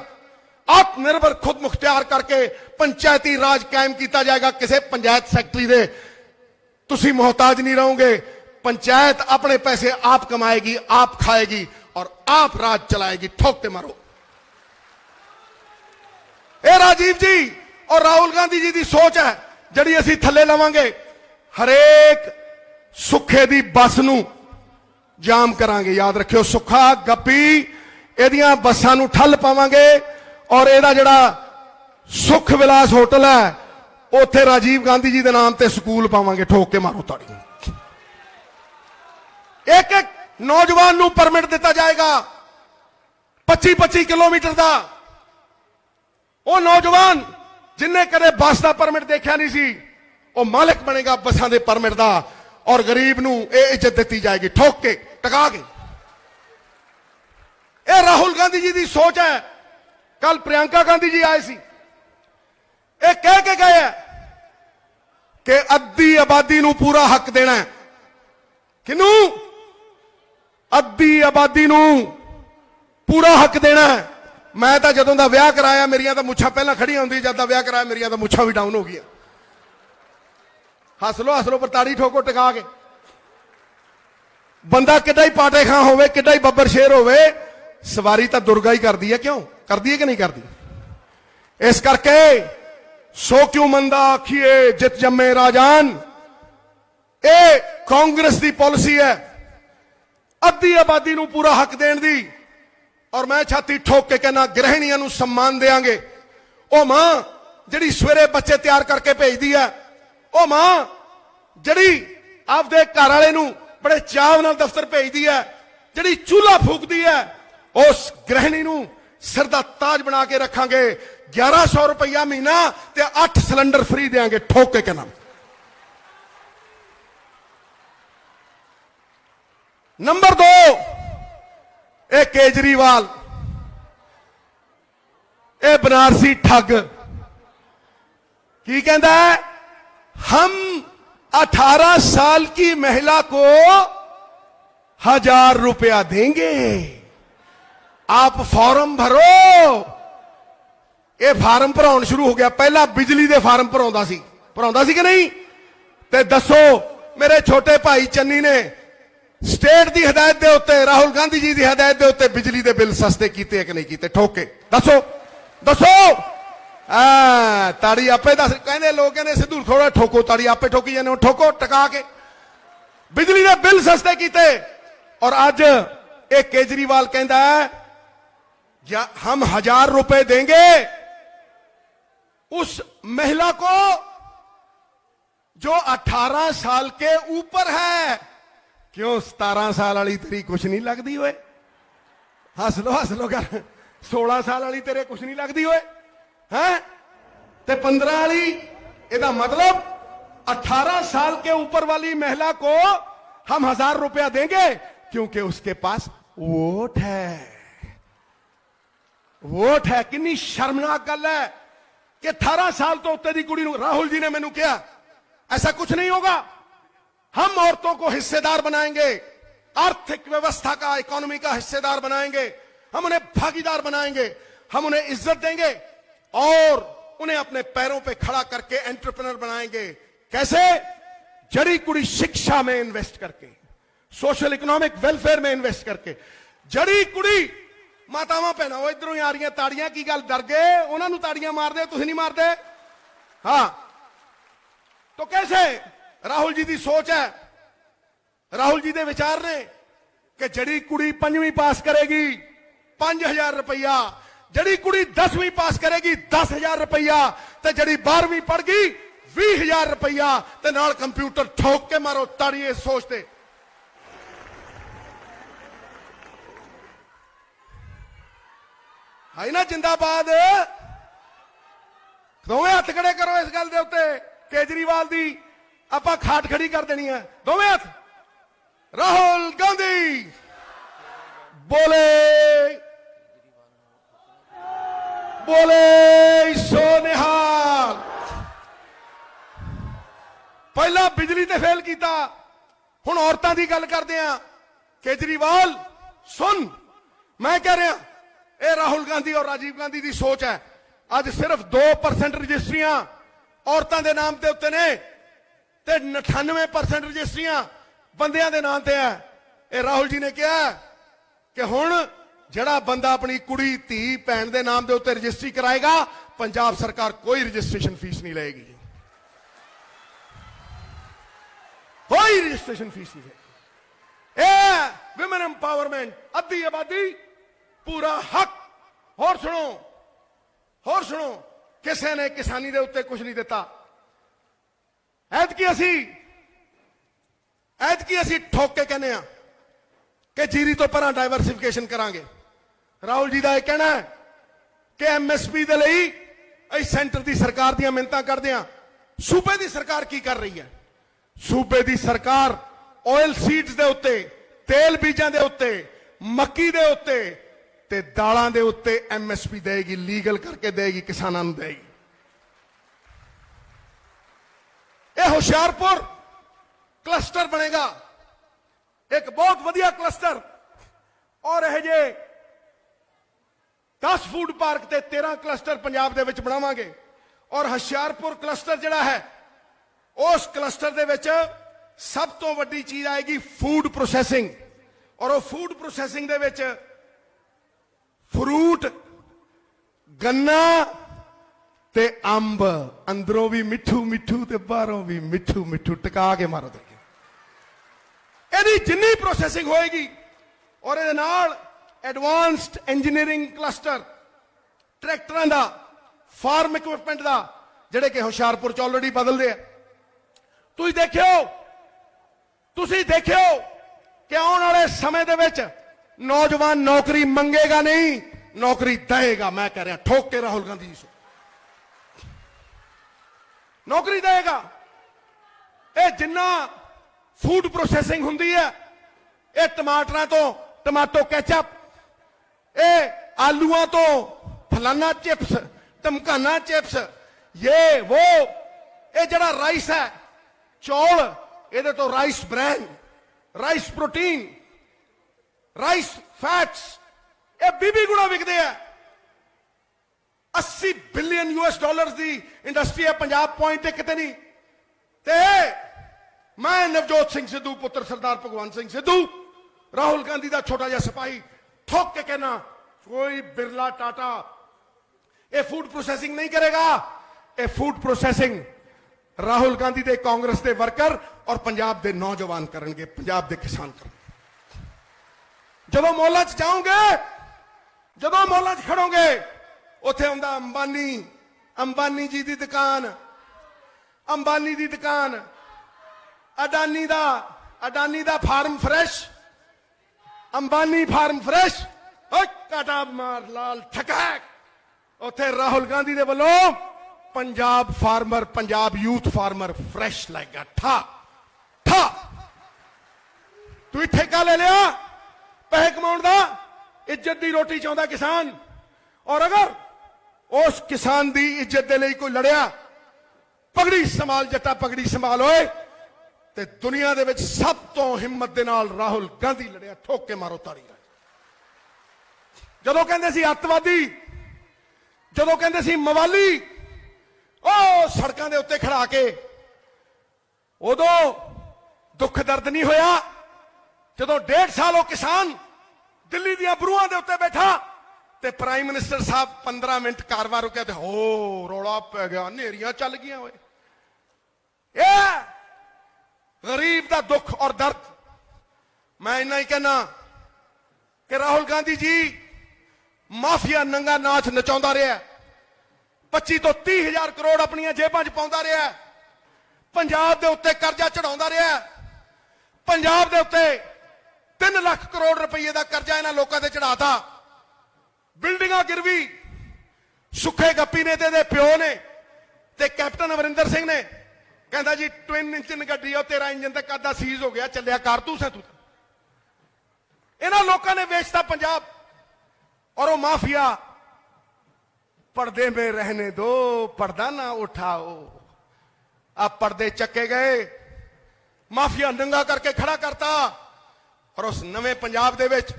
आत्मनिर्भर खुद मुख्तियार करके पंचायती राज कायम किया जाएगा। किसी पंचायत सैकटरी दे तुसी मोहताज नहीं रहोगे। पंचायत अपने पैसे आप कमाएगी, आप खाएगी और आप राज चलाएगी। ठोकते मारो। ए राजीव जी और राहुल गांधी जी की सोच है जड़ी असी थले लवांगे। हरेक सुखे दी बस नूं जाम करांगे। याद रखियो, सुखा गप्पी एदियां बसां नूं ठल पावांगे और एदा जड़ा सुख विलास होटल है उत्थे राजीव गांधी जी के नाम ते स्कूल पावांगे। ठोक के मारो ताड़ी। एक एक नौजवान नूं परमिट दिता जाएगा 25-25 किलोमीटर का। ਉਹ ਨੌਜਵਾਨ ਜਿਨਨੇ ਕਦੇ ਬੱਸ ਦਾ ਪਰਮਿਟ ਦੇਖਿਆ ਨਹੀਂ ਸੀ ਉਹ ਮਾਲਕ ਬਣੇਗਾ ਬੱਸਾਂ ਦੇ ਪਰਮਿਟ ਦਾ ਔਰ ਗਰੀਬ ਨੂੰ ਇਹ ਇੱਜ਼ਤ ਦਿੱਤੀ ਜਾਏਗੀ ਠੋਕ ਕੇ ਟਕਾ ਕੇ। ਇਹ ਰਾਹੁਲ ਗਾਂਧੀ ਜੀ ਦੀ ਸੋਚ ਹੈ। ਕੱਲ ਪ੍ਰਿयंका ਗਾਂਧੀ ਜੀ ਆਏ ਸੀ, ਇਹ ਕਹਿ ਕੇ ਗਏ ਹੈ ਕਿ ਅੱਧੀ ਆਬਾਦੀ ਨੂੰ ਪੂਰਾ ਹੱਕ ਦੇਣਾ ਹੈ। ਕਿਹਨੂੰ? ਅੱਧੀ ਆਬਾਦੀ ਨੂੰ ਪੂਰਾ ਹੱਕ ਦੇਣਾ ਹੈ। ਮੈਂ ਤਾਂ ਜਦੋਂ ਦਾ ਵਿਆਹ ਕਰਾਇਆ ਮੇਰੀਆਂ ਤਾਂ ਮੁੱਛਾਂ ਪਹਿਲਾਂ ਖੜੀਆਂ ਹੁੰਦੀ, ਜਦ ਦਾ ਵਿਆਹ ਕਰਾਇਆ ਮੇਰੀਆਂ ਤਾਂ ਮੁੱਛਾਂ ਵੀ ਡਾਊਨ ਹੋ ਗਈਆਂ। ਹੱਸ ਲੋ ਪਰ ਤਾੜੀ ਠੋਕੋ ਟਿਕਾ ਕੇ। ਬੰਦਾ ਕਿੱਡਾ ਹੀ ਪਾਟੇ ਖਾਂ ਹੋਵੇ, ਕਿੱਡਾ ਹੀ ਬੱਬਰ ਸ਼ੇਰ ਹੋਵੇ, ਸਵਾਰੀ ਤਾਂ ਦੁਰਗਾ ਹੀ ਕਰਦੀ ਹੈ। ਕਿਉਂ ਕਰਦੀ ਹੈ ਕਿ ਨਹੀਂ ਕਰਦੀ? ਇਸ ਕਰਕੇ ਸੋ ਕਿਉਂ ਮੰਦਾ ਆਖੀਏ ਜਿਤ ਜੰਮੇ ਰਾਜਾਨ, ਇਹ ਕਾਂਗਰਸ ਦੀ ਪਾਲਿਸੀ ਹੈ ਅੱਧੀ ਆਬਾਦੀ ਨੂੰ ਪੂਰਾ ਹੱਕ ਦੇਣ ਦੀ। ਔਰ ਮੈਂ ਛਾਤੀ ਠੋਕ ਕੇ ਕਹਿਣਾ ਗ੍ਰਹਿਣੀਆਂ ਨੂੰ सम्मान ਦੇਾਂਗੇ। ਉਹ ਮਾਂ ਜਿਹੜੀ ਸਵੇਰੇ ਬੱਚੇ ਤਿਆਰ ਕਰਕੇ ਭੇਜਦੀ ਹੈ, ਉਹ ਮਾਂ ਜਿਹੜੀ ਆਪਦੇ ਘਰ ਵਾਲੇ ਨੂੰ ਬੜੇ ਚਾਅ ਨਾਲ ਦਫ਼ਤਰ ਭੇਜਦੀ ਹੈ, ਜਿਹੜੀ ਚੂल्हा ਫੂਕਦੀ ਹੈ, ਉਸ ਗ੍ਰਹਿਣੀ ਨੂੰ ਸਿਰ ਦਾ ਤਾਜ ਬਣਾ ਕੇ ਰੱਖਾਂਗੇ। 1100 ਰੁਪਇਆ ਮਹੀਨਾ ਤੇ 8 ਸਿਲੰਡਰ ਫ੍ਰੀ ਦੇਾਂਗੇ ਠੋਕ ਕੇ ਕਹਿਣਾ। नंबर 2, ਇਹ केजरीवाल, ਇਹ बनारसी ठग की कहता है, हम 18 साल की महिला को 1000 रुपया देंगे, आप फॉर्म भरो। ਇਹ ਫਾਰਮ ਭਰਾਉਣ ਸ਼ੁਰੂ ਹੋ ਗਿਆ। ਪਹਿਲਾਂ ਬਿਜਲੀ ਦੇ ਫਾਰਮ ਭਰਾਉਂਦਾ ਸੀ ਕਿ ਨਹੀਂ? ਤੇ ਦੱਸੋ ਮੇਰੇ ਛੋਟੇ ਭਾਈ ਚੰਨੀ ਨੇ ਸਟੇਟ ਦੀ ਹਦਾਇਤ ਦੇ ਉੱਤੇ, ਰਾਹੁਲ ਗਾਂਧੀ ਜੀ ਦੀ ਹਦਾਇਤ ਦੇ ਉੱਤੇ ਬਿਜਲੀ ਦੇ ਬਿੱਲ ਸਸਤੇ ਕੀਤੇ ਕਿ ਨਹੀਂ ਕੀਤੇ? ਠੋਕ ਕੇ ਦੱਸੋ। ਤਾੜੀ ਆਪੇ ਦੱਸ। ਕਹਿੰਦੇ ਲੋਕ ਕਹਿੰਦੇ ਸਿੱਧੂ ਥੋੜਾ ਠੋਕੋ, ਤਾੜੀ ਆਪੇ ਠੋਕੀ ਜਾਂਦੇ ਹੋ। ਠੋਕੋ ਟਕਾ ਕੇ। ਬਿਜਲੀ ਦੇ ਬਿੱਲ ਸਸਤੇ ਕੀਤੇ। ਔਰ ਅੱਜ ਇਹ केजरीवाल कहता है या हम 1000 रुपए देंगे उस महिला को जो 18 साल के ऊपर है। क्यों 17 साल वाली तेरी कुछ नहीं लगती होए? हस लो कर। 16 साल वाली तेरे कुछ नहीं लगती होए हैं? ते 15 वाली, ਇਹਦਾ मतलब 18 साल के ऊपर वाली महिला को हम 1000 रुपया देंगे क्योंकि उसके पास वोट है। वोट है। कितनी शर्मनाक गल है कि 18 साल तो उत्ते दी कुड़ी नूं। राहुल जी ने मैनू कहा ऐसा कुछ नहीं होगा, हम औरतों को हिस्सेदार बनाएंगे, आर्थिक व्यवस्था का, इकोनॉमी का हिस्सेदार बनाएंगे, हम उन्हें भागीदार बनाएंगे, हम उन्हें इज्जत देंगे और उन्हें अपने पैरों पे खड़ा करके एंटरप्रेन्योर बनाएंगे। कैसे? जड़ी कुड़ी शिक्षा में इन्वेस्ट करके, सोशल इकोनॉमिक वेलफेयर में इन्वेस्ट करके। जड़ी कुड़ी मातावां भैणां वो इधरों ही आ रही ताड़ियां, की गल डर गए? उन्होंने ताड़ियां मार दे, तुसीं नहीं मारदे? हाँ, तो कैसे? राहुल जी की सोच है, राहुल जी के विचार ने कि जड़ी कुड़ी 5वीं पास करेगी 5000 रुपया, जड़ी कुड़ी 10वीं पास करेगी 10,000 रुपया, ते जड़ी 12वीं पढ़ गई 20,000 रुपया, ते नाल कंप्यूटर ठोक के मारो ताड़िए। सोचते है ना? जिंदाबाद। दोवें हथ खड़े करो इस गल दे उत्ते। केजरीवाल दी आपां खाट खड़ी कर देनी है। दोवें हथ। राहुल गांधी बोले सो निहाल। पहला बिजली ते फेल किया, हुण औरतां दी गल करदे आ। केजरीवाल सुन, मैं कह रहा ये राहुल गांधी और राजीव गांधी की सोच है। आज सिर्फ 2% रजिस्ट्रियां औरतों के नाम के उत्ते ने ते 98% रजिस्ट्रियां बंदियां के नाम ते है। ये राहुल जी ने कहा कि हुण जिहड़ा बंदा अपनी कुड़ी धी भैन के नाम के उत्ते रजिस्ट्री कराएगा, पंजाब सरकार कोई रजिस्ट्रेशन फीस नहीं लेगी, कोई रजिस्ट्रेशन फीस नहीं लेगी। विमेन एम्पावरमेंट, अद्धी आबादी पूरा हक। और सुनो, किसी ने किसानी के उत्ते कुछ नहीं दिता। ऐतकी असी ठोक के कहने कि जीरी तो पर डाइवर्सिफिकेशन करांगे। राहुल जी का यह कहना है कि MSP दे लई ਅਸੀਂ ਸੈਂਟਰ ਦੀ ਸਰਕਾਰ ਦੀਆਂ ਮਿੰਨਤਾਂ ਕਰਦੇ ਹਾਂ। ਸੂਬੇ ਦੀ ਸਰਕਾਰ ਕੀ ਕਰ ਰਹੀ ਹੈ? ਸੂਬੇ ਦੀ ਸਰਕਾਰ ਆਇਲ ਸੀਡਸ ਦੇ ਉੱਤੇ, ਤੇਲ ਬੀਜਾਂ ਦੇ ਉੱਤੇ, ਮੱਕੀ ਦੇ ਉੱਤੇ ਤੇ ਦਾਲਾਂ ਦੇ ਉੱਤੇ ਐਮਐਸਪੀ ਦੇਗੀ, ਲੀਗਲ ਕਰਕੇ ਦੇਗੀ, ਕਿਸਾਨਾਂ ਨੂੰ ਦੇਗੀ। ਇਹ ਹੁਸ਼ਿਆਰਪੁਰ ਕਲਸਟਰ ਬਣੇਗਾ, ਇੱਕ ਬਹੁਤ ਵਧੀਆ ਕਲਸਟਰ। ਔਰ ਇਹ ਜੇ 10 ਫੂਡ ਪਾਰਕ ਤੇ 13 ਕਲਸਟਰ ਪੰਜਾਬ ਦੇ ਵਿੱਚ ਬਣਾਵਾਂਗੇ। ਔਰ ਹੁਸ਼ਿਆਰਪੁਰ ਕਲਸਟਰ ਜਿਹੜਾ ਹੈ, ਉਸ ਕਲਸਟਰ ਦੇ ਵਿੱਚ ਸਭ ਤੋਂ ਵੱਡੀ ਚੀਜ਼ ਆਏਗੀ ਫੂਡ ਪ੍ਰੋਸੈਸਿੰਗ। ਔਰ ਉਹ ਫੂਡ ਪ੍ਰੋਸੈਸਿੰਗ ਦੇ ਵਿੱਚ ਫਰੂਟ, ਗੰਨਾ ਤੇ ਅੰਬ, ਅੰਦਰੋਂ ਵੀ ਮਿੱਠੂ ਮਿੱਠੂ ਤੇ ਬਾਹਰੋਂ ਵੀ ਮਿੱਠੂ ਮਿੱਠੂ, ਟਿਕਾ ਕੇ ਮਾਰੋ ਦੇਖੀ। ਇਹਦੀ ਜਿੰਨੀ ਪ੍ਰੋਸੈਸਿੰਗ ਹੋਏਗੀ, ਔਰ ਇਹਦੇ ਨਾਲ ਐਡਵਾਂਸਡ ਇੰਜੀਨੀਅਰਿੰਗ ਕਲਸਟਰ, ਟਰੈਕਟਰਾਂ ਦਾ, ਫਾਰਮ ਇਕਵਿਪਮੈਂਟ ਦਾ, ਜਿਹੜੇ ਕਿ ਹੁਸ਼ਿਆਰਪੁਰ ਚ ਆਲਰੇਡੀ ਬਦਲਦੇ ਆ। ਤੁਸੀਂ ਦੇਖਿਓ ਕਿ ਆਉਣ ਵਾਲੇ ਸਮੇਂ ਦੇ ਵਿੱਚ ਨੌਜਵਾਨ ਨੌਕਰੀ ਮੰਗੇਗਾ ਨਹੀਂ, ਨੌਕਰੀ ਦੇਗਾ। ਮੈਂ ਕਹਿ ਰਿਹਾ ਠੋਕ ਕੇ ਰਾਹੁਲ ਗਾਂਧੀ ਜੀ ਨੌਕਰੀ ਦੇਗਾ। ਇਹ ਜਿੰਨਾ ਫੂਡ ਪ੍ਰੋਸੈਸਿੰਗ ਹੁੰਦੀ ਹੈ, ਇਹ ਟਮਾਟਰਾਂ ਤੋਂ ਟਮਾਟੋ ਕੈਚਅਪ, ਇਹ ਆਲੂਆਂ ਤੋਂ ਫਲਾਨਾ चिप्स, टमकाना चिप्स, ये वो, ये जड़ा राइस है, चौल, ये तो rice bran, rice protein, rice fats, ये 20 गुणा विकते हैं। 80 बिलियन US डॉलर्स की इंडस्ट्री है पंजाब, पॉइंट एक नहीं। ते मैं नवजोत सिंह सिद्धू, पुत्र सरदार भगवंत सिंह सिद्धू, राहुल गांधी का छोटा जिहा सिपाही, ठोक के कहना कोई बिरला टाटा ये फूड प्रोसैसिंग नहीं करेगा। ये फूड प्रोसैसिंग राहुल गांधी दे, कांग्रेस के वर्कर और पंजाब के नौजवान करेंगे, पंजाब के किसान करेंगे। जदों मॉलां च जाओगे, जदों मॉलां च खड़ोगे, उत्थे आउंदा अंबानी, अंबानी जी की दुकान, अंबानी की दुकान, अडानी दा farm fresh, Ambani farm fresh, काटा मार लाल ठकैक। उत्थे राहुल गांधी दे वल्लों Punjab farmer, Punjab youth farmer fresh लाएगा। ठा ठा तू ठेका ले लिया पैसे कमाउण दा, इज्जत दी रोटी चाहुंदा किसान। और अगर उस किसान दी इज्जत दे लई कोई लड़िया, पगड़ी संभाल जट्टा, पगड़ी संभाल होए, ते दुनिया दे विच सब तो हिम्मत दे नाल राहुल गांधी लड़िया। ठोक के मारो ताड़ी। जदों कहंदे सी अतवादी, जदों कहंदे सी मवाली, ओ सड़कों के उत्ते खड़ा के, उदों दुख दर्द नहीं होया। जदों 1.5 साल वो किसान दिल्ली दियां बरूहां दे उत्ते बैठा, ते प्राइम मिनिस्टर साहब 15 मिनट कारवां रुकिया, ते हो रौला पै गया, नेरियां चल गईयां। होए ये गरीब का दुख और दर्द। मैं इन्ना ही कहना कि राहुल गांधी जी माफिया नंगा नाच नचाउंदा रहा, 25 तो 30 हजार करोड़ अपनी जेबां च पाउंदा रहा, पंजाब दे उत्ते कर्जा चढ़ाउंदा रहा, पंजाब दे उत्ते 3 लाख करोड़ रुपये का कर्जा इन्हां लोकां ते चढ़ाता। बिल्डिंगां गिरवी सुखे गप्पी ने ते प्यो ने ते कैप्टन अमरिंदर सिंह ने कहता जी ट्विन इंजन गड्डी, तेरा इंजन तो कदा सीज हो गया, चलिया कारतूस है तू। इन्हां लोकां ने बेचता पंजाब। और वो माफिया पर्दे में रहने दो, पर्दा ना उठाओ। अब पर्दे चक्के गए, माफिया नंगा करके खड़ा करता। और उस नवे पंजाब दे विच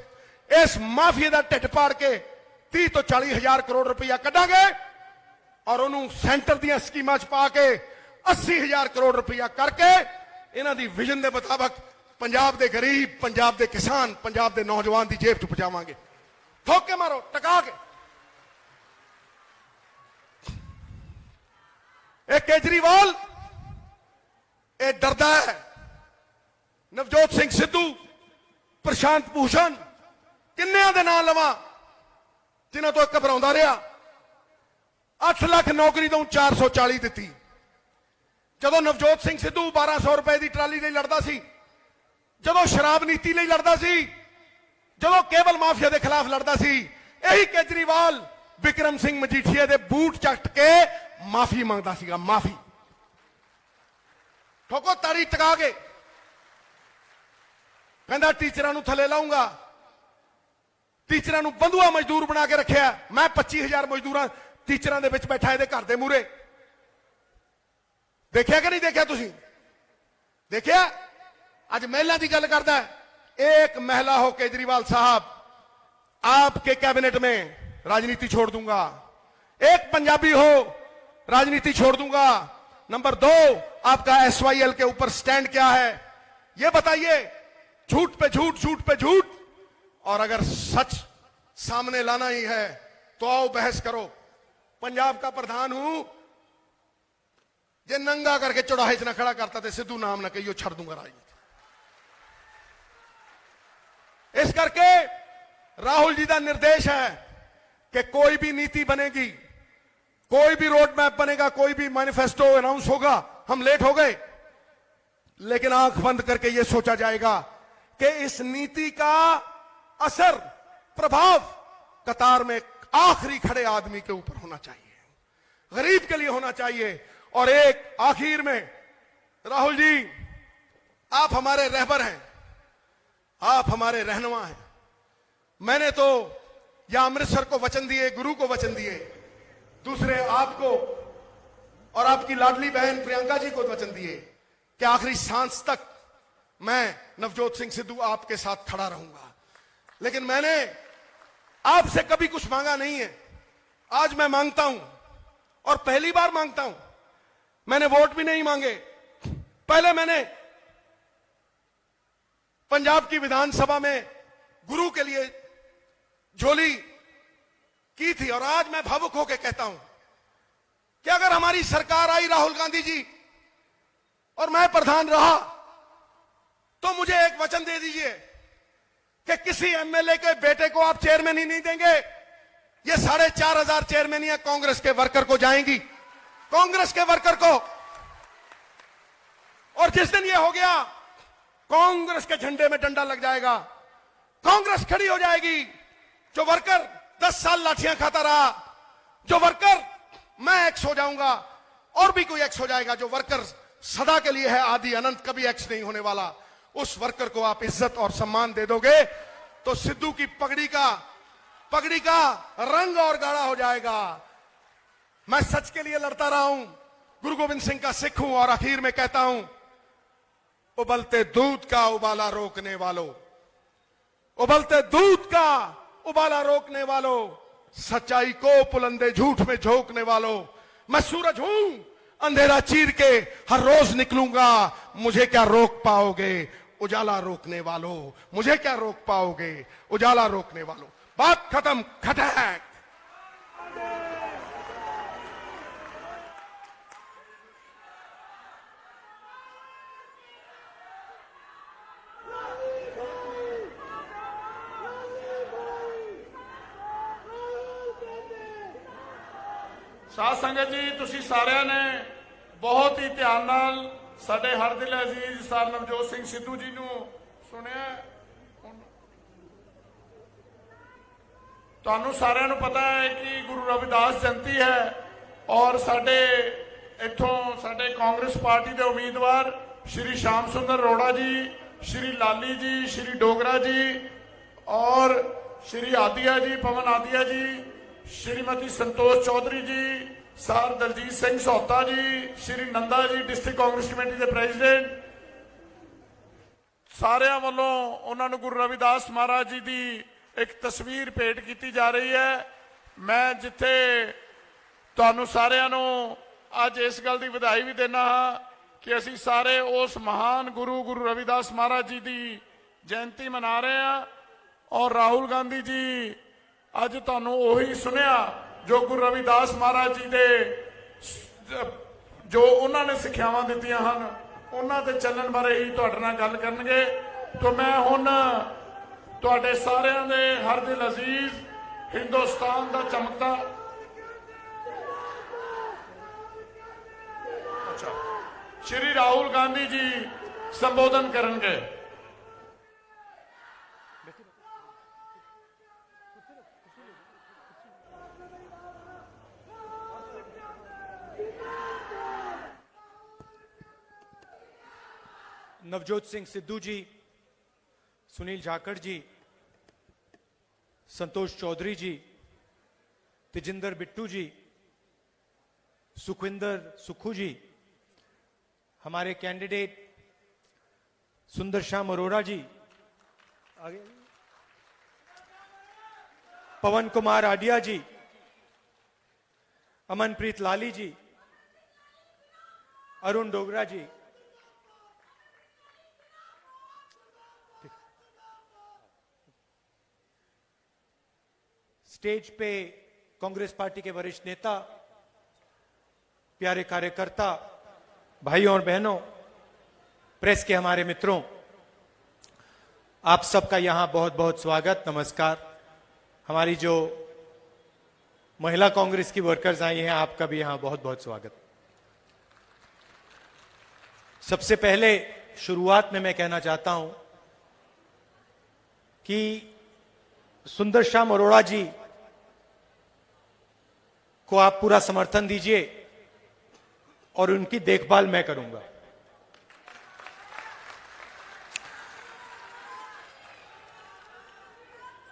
इस माफिया का ढिड पाड़ के 30 तो 40 हजार करोड़ रुपया कढ़ांगे और उन्होंने सेंटर दियां स्कीमां च पा के 80 हजार करोड़ रुपया करके इन्हां दी विजन के मुताबिक पंजाब के गरीब, पंजाब के किसान, पंजाब के नौजवान की जेब च पहुंचावांगे। ठोक के मारो, टका के। केजरीवाल ये डरदा है। नवजोत सिंह सिद्धू, प्रशांत भूषण, किन्नियां दे नाम लवां जिन्हां तो घबराउंदा रहा। 8 लाख नौकरी तो 440 दी। जदों नवजोत सिंह सिद्धू 1200 रुपए की ट्राली लई लड़दा सी, जदों शराब नीति लई लड़दा सी, जदों केबल माफिया के खिलाफ लड़दा सी, यही केजरीवाल ਵਿਕਰਮ ਸਿੰਘ ਮਜੀਠੀਆ ਦੇ ਬੂਟ ਚੱਟ ਕੇ ਮਾਫੀ ਮੰਗਦਾ ਸੀਗਾ, ਮਾਫੀ। ਠੋਕੋ ਤਾੜੀ ਟਕਾ ਕੇ ਕਹਿੰਦਾ ਟੀਚਰਾਂ ਨੂੰ ਥੱਲੇ ਲਾਉਂਗਾ, ਟੀਚਰਾਂ ਨੂੰ ਬੰਧੂਆ ਮਜ਼ਦੂਰ ਬਣਾ ਕੇ ਰੱਖਿਆ। ਮੈਂ 25,000 ਮਜ਼ਦੂਰਾਂ ਟੀਚਰਾਂ ਦੇ ਵਿੱਚ ਬੈਠਾ ਇਹਦੇ ਘਰ ਦੇ ਮੂਹਰੇ। ਦੇਖਿਆ ਕਿ ਨਹੀਂ ਦੇਖਿਆ ਤੁਸੀਂ? देखिया आज महिला की गल करता है। एक महिला हो केजरीवाल साहब, आपके कैबिनेट में राजनीति छोड़ दूंगा। एक पंजाबी हो, राजनीति छोड़ दूंगा। नंबर 2, आपका SYL के ऊपर स्टैंड क्या है यह बताइए। झूठ पे झूठ, झूठ पे झूठ। और अगर सच सामने लाना ही है तो आओ बहस करो। पंजाब का प्रधान हूं, जे नंगा करके चौराहे च ना खड़ा करता तो सिद्धू नाम ना कहियो, छड़ दूंगा राजनीति। इस करके राहुल जी का निर्देश है कि कोई भी नीति बनेगी, कोई भी रोड मैप बनेगा, कोई भी मैनिफेस्टो अनाउंस होगा, हम लेट हो गए लेकिन आंख बंद करके यह सोचा जाएगा कि इस नीति का असर, प्रभाव कतार में आखिरी खड़े आदमी के ऊपर होना चाहिए, गरीब के लिए होना चाहिए। और एक आखिर में, राहुल जी आप हमारे रहबर हैं, आप हमारे रहनुमा हैं। मैंने तो या अमृतसर को वचन दिए, गुरु को वचन दिए, दूसरे आपको और आपकी लाडली बहन प्रियंका जी को वचन दिए कि आखिरी सांस तक मैं नवजोत सिंह सिद्धू आपके साथ खड़ा रहूंगा। लेकिन मैंने आपसे कभी कुछ मांगा नहीं है, आज मैं मांगता हूं और पहली बार मांगता हूं। मैंने वोट भी नहीं मांगे। पहले मैंने पंजाब की विधानसभा में गुरु के लिए झोली की थी और आज मैं भावुक होकर कहता हूं कि अगर हमारी सरकार आई, राहुल गांधी जी, और मैं प्रधान रहा तो मुझे एक वचन दे दीजिए कि किसी एमएलए के बेटे को आप चेयरमैन ही नहीं देंगे। ये 4,500 चेयरमैनियां कांग्रेस के वर्कर को जाएंगी, कांग्रेस के वर्कर को। और जिस दिन ये हो गया, कांग्रेस के झंडे में डंडा लग जाएगा, कांग्रेस खड़ी हो जाएगी। जो वर्कर 10 साल लाठियां खाता रहा, जो वर्कर, मैं एक्स हो जाऊंगा और भी कोई एक्स हो जाएगा, जो वर्कर सदा के लिए है, आदि अनंत, कभी एक्स नहीं होने वाला, उस वर्कर को आप इज्जत और सम्मान दे दोगे तो सिद्धू की पगड़ी का रंग और गाढ़ा हो जाएगा। मैं सच के लिए लड़ता रहा हूं, गुरु गोविंद सिंह का सिख हूं और आखिर में कहता हूं, उबलते दूध का उबाला रोकने वालों, उबलते दूध का उबाला रोकने वालों, सच्चाई को पुलंदे झूठ में झोंकने वालों, मैं सूरज हूं, अंधेरा चीर के हर रोज निकलूंगा, मुझे क्या रोक पाओगे उजाला रोकने वालों, मुझे क्या रोक पाओगे उजाला रोकने वालों। बात खत्म, खटैक। साध संगत जी, तुसी सारिਆਂ ने बहुत ही ध्यान नाल साडे हर दिल अजीज सर नवजोत सिंह सिद्धू जी नूं सुनिया। तुहानूं सारिਆਂ नूं पता है कि गुरु रविदास जयंती है और साडे इत्थों साडे कांग्रेस पार्टी के उम्मीदवार श्री श्याम सुंदर अरोड़ा जी, श्री लाली जी, श्री डोगरा जी और श्री आदिया जी, पवन आदिया जी, श्रीमती संतोष चौधरी जी, सर दलजीत सिंह सौता जी, श्री नंदा जी, डिस्ट्रिक्ट कांग्रेस कमेटी के प्रेजिडेंट, सारिਆਂ ਵੱਲੋਂ ਉਹਨਾਂ ਨੂੰ गुरु रविदास महाराज जी की एक तस्वीर भेंट की जा रही है। मैं जिथे ਤੁਹਾਨੂੰ ਸਾਰਿਆਂ ਨੂੰ ਅੱਜ इस गल की ਵਧਾਈ भी देना हाँ कि असी सारे उस महान गुरु रविदास महाराज जी की जयंती मना रहे हैं। और राहुल गांधी जी अज तुहानू उही सुनिया जो गुरु रविदास महाराज जी दे जो उन्होंने सिक्ख्यावां दित्तियां हन, उन्हां दे चलन बारे ही तुहाडे नाल गल करनगे। तो मैं हुण तुहाडे सारियां दे हर दिल अजीज हिंदुस्तान दा चमकदा श्री राहुल गांधी जी संबोधन करनगे। नवजोत सिंह सिद्धू जी, सुनील जाखड़ जी, संतोष चौधरी जी, तेजिंदर बिट्टू जी, सुखविंदर सुक्खू जी, हमारे कैंडिडेट सुंदर श्याम अरोड़ा जी, आगे पवन कुमार आडिया जी, अमनप्रीत लाली जी, अरुण डोगरा जी, स्टेज पे कांग्रेस पार्टी के वरिष्ठ नेता, प्यारे कार्यकर्ता, भाइयों और बहनों, प्रेस के हमारे मित्रों, आप सबका यहां बहुत बहुत स्वागत, नमस्कार। हमारी जो महिला कांग्रेस की वर्कर्स आई हैं, आपका भी यहां बहुत बहुत स्वागत। सबसे पहले शुरुआत में मैं कहना चाहता हूं कि सुंदर श्याम अरोड़ा जी को आप पूरा समर्थन दीजिए और उनकी देखभाल मैं करूंगा।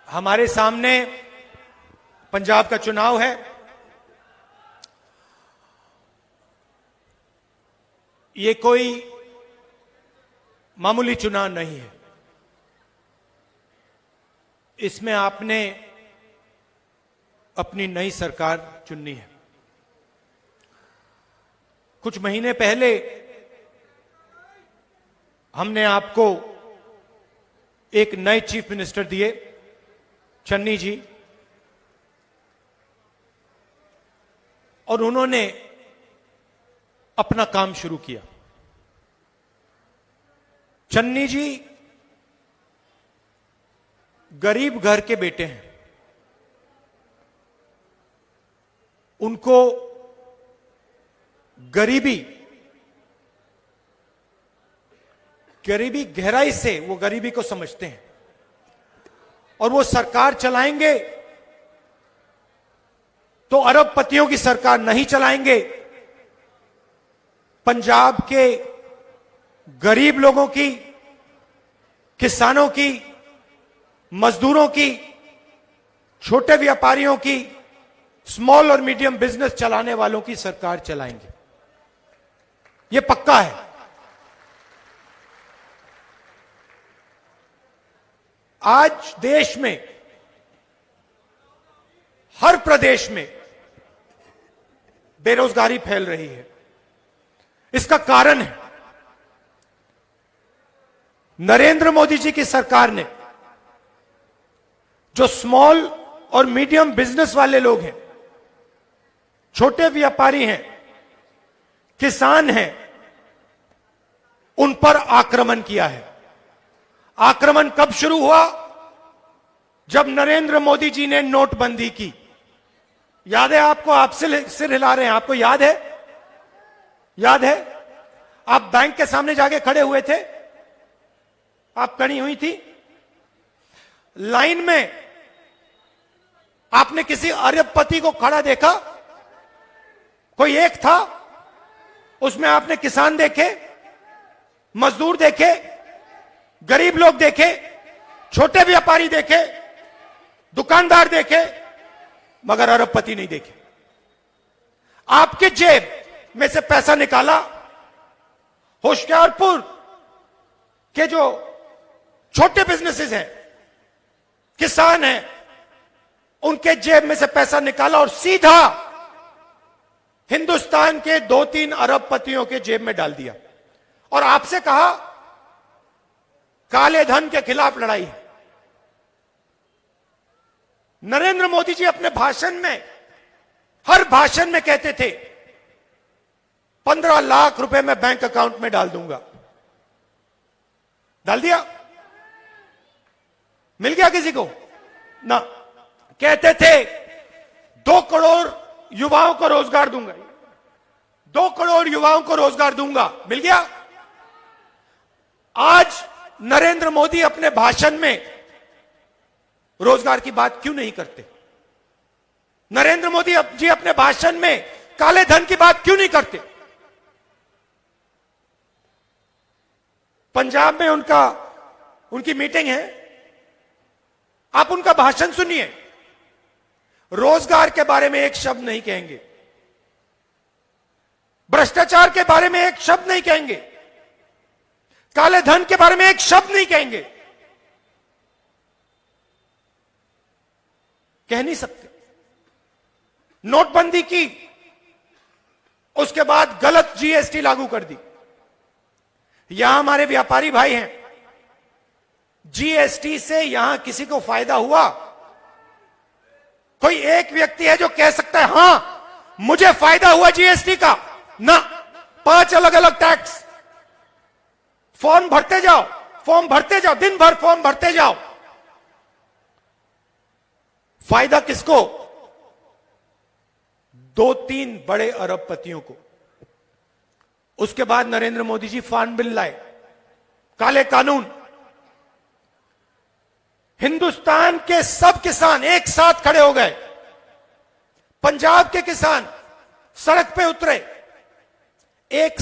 हमारे सामने पंजाब का चुनाव है। ये कोई मामूली चुनाव नहीं है। इसमें आपने अपनी नई सरकार चुननी है। कुछ महीने पहले हमने आपको एक नए चीफ मिनिस्टर दिए, चन्नी जी, और उन्होंने अपना काम शुरू किया। चन्नी जी गरीब घर के बेटे हैं। उनको गरीबी गहराई से वो गरीबी को समझते हैं और वो सरकार चलाएंगे तो अरबपतियों की सरकार नहीं चलाएंगे। पंजाब के गरीब लोगों की, किसानों की, मजदूरों की, छोटे व्यापारियों की, स्मॉल और मीडियम बिजनेस चलाने वालों की सरकार चलाएंगे। ये पक्का है। आज देश में हर प्रदेश में बेरोजगारी फैल रही है। इसका कारण है नरेंद्र मोदी जी की सरकार ने जो स्मॉल और मीडियम बिजनेस वाले लोग हैं, छोटे व्यापारी हैं, किसान हैं, उन पर आक्रमण किया है। आक्रमण कब शुरू हुआ? जब नरेंद्र मोदी जी ने नोटबंदी की। याद है आपको? आप सिर हिला रहे हैं। आपको याद है? याद है? आप बैंक के सामने जाके खड़े हुए थे, आप खड़ी हुई थी लाइन में। आपने किसी अरबपति को खड़ा देखा? कोई एक था, उसमें आपने किसान देखे, मजदूर देखे, गरीब लोग देखे, छोटे व्यापारी देखे, दुकानदार देखे, मगर अरबपति नहीं देखे। आपके जेब में से पैसा निकाला, होशियारपुर के जो छोटे बिजनेसेस हैं, किसान हैं, उनके जेब में से पैसा निकाला और सीधा हिंदुस्तान के 2-3 अरबपतियों के जेब में डाल दिया और आपसे कहा काले धन के खिलाफ लड़ाई है। नरेंद्र मोदी जी अपने भाषण में, हर भाषण में कहते थे 15 लाख रुपए मैं बैंक अकाउंट में डाल दूंगा। डाल दिया? मिल गया किसी को? ना। कहते थे 2 करोड़ युवाओं को रोजगार दूंगा, 2 करोड़ युवाओं को रोजगार दूंगा। मिल गया? आज नरेंद्र मोदी अपने भाषण में रोजगार की बात क्यों नहीं करते? नरेंद्र मोदी जी अपने भाषण में काले धन की बात क्यों नहीं करते? पंजाब में उनकी मीटिंग है, आप उनका भाषण सुनिए। रोजगार के बारे में एक शब्द नहीं कहेंगे, भ्रष्टाचार के बारे में एक शब्द नहीं कहेंगे, काले धन के बारे में एक शब्द नहीं कहेंगे। कह नहीं सकते। नोटबंदी की, उसके बाद गलत जीएसटी लागू कर दी। यहां हमारे व्यापारी भाई हैं, जीएसटी से यहां किसी को फायदा हुआ? कोई एक व्यक्ति है जो कह सकता है हां मुझे फायदा हुआ जीएसटी का? ना, 5 अलग अलग टैक्स, फॉर्म भरते जाओ, दिन भर फॉर्म भरते जाओ। फायदा किसको? 2-3 बड़े अरबपतियों को। उसके बाद नरेंद्र मोदी जी फार्म बिल लाए, काले कानून। हिंदुस्तान के सब किसान एक साथ खड़े हो गए। पंजाब के किसान सड़क पे उतरे। एक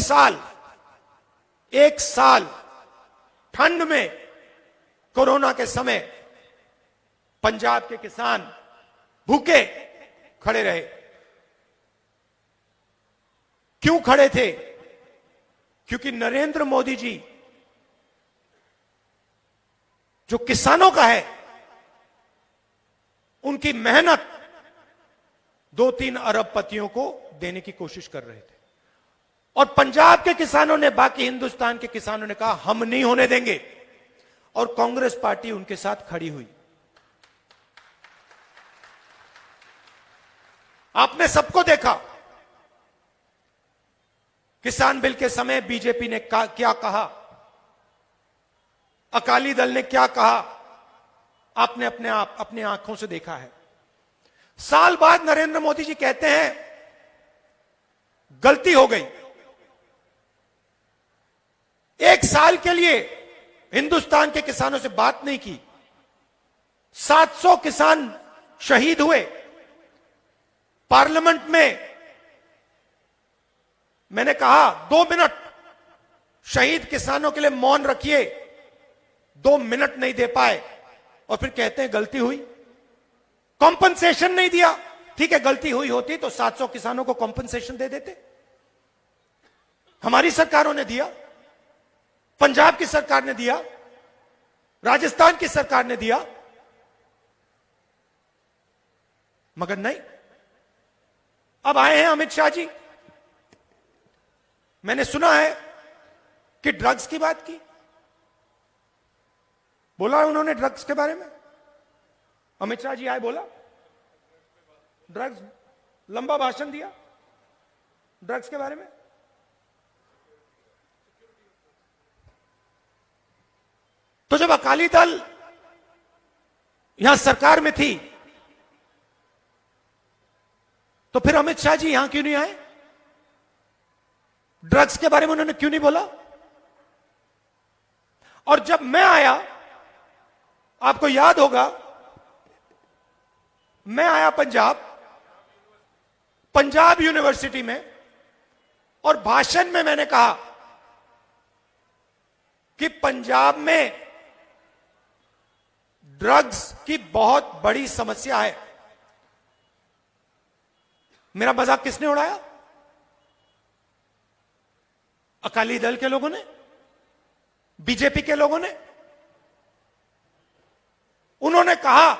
साल ठंड में, कोरोना के समय, पंजाब के किसान भूखे खड़े रहे। क्यों खड़े थे? क्योंकि नरेंद्र मोदी जी जो किसानों का है, उनकी मेहनत 2-3 अरबपतियों को देने की कोशिश कर रहे थे। और पंजाब के किसानों ने, बाकी हिंदुस्तान के किसानों ने कहा हम नहीं होने देंगे, और कांग्रेस पार्टी उनके साथ खड़ी हुई। आपने सबको देखा, किसान बिल के समय बीजेपी ने क्या कहा, अकाली दल ने क्या कहा, आपने अपने आंखों से देखा है। साल बाद नरेंद्र मोदी जी कहते हैं गलती हो गई। 1 साल के लिए हिंदुस्तान के किसानों से बात नहीं की। 700 किसान शहीद हुए। पार्लियामेंट में मैंने कहा 2 मिनट शहीद किसानों के लिए मौन रखिए, 2 मिनट नहीं दे पाए, और फिर कहते हैं गलती हुई। कॉम्पनसेशन नहीं दिया। ठीक है, गलती हुई होती तो 700 किसानों को कॉम्पनसेशन दे देते। हमारी सरकारों ने दिया, पंजाब की सरकार ने दिया, राजस्थान की सरकार ने दिया, मगर नहीं। अब आए हैं अमित शाह जी। मैंने सुना है कि ड्रग्स की बात की, बोला उन्होंने ड्रग्स के बारे में। अमित शाह जी आए, बोला ड्रग्स, लंबा भाषण दिया ड्रग्स के बारे में। तो जब अकाली दल यहां सरकार में थी, तो फिर अमित शाह जी यहां क्यों नहीं आए? ड्रग्स के बारे में उन्होंने क्यों नहीं बोला? और जब मैं आया, आपको याद होगा, मैं आया पंजाब यूनिवर्सिटी में, और भाषण में मैंने कहा कि पंजाब में ड्रग्स की बहुत बड़ी समस्या है। मेरा मजाक किसने उड़ाया? अकाली दल के लोगों ने, बीजेपी के लोगों ने। उन्होंने कहा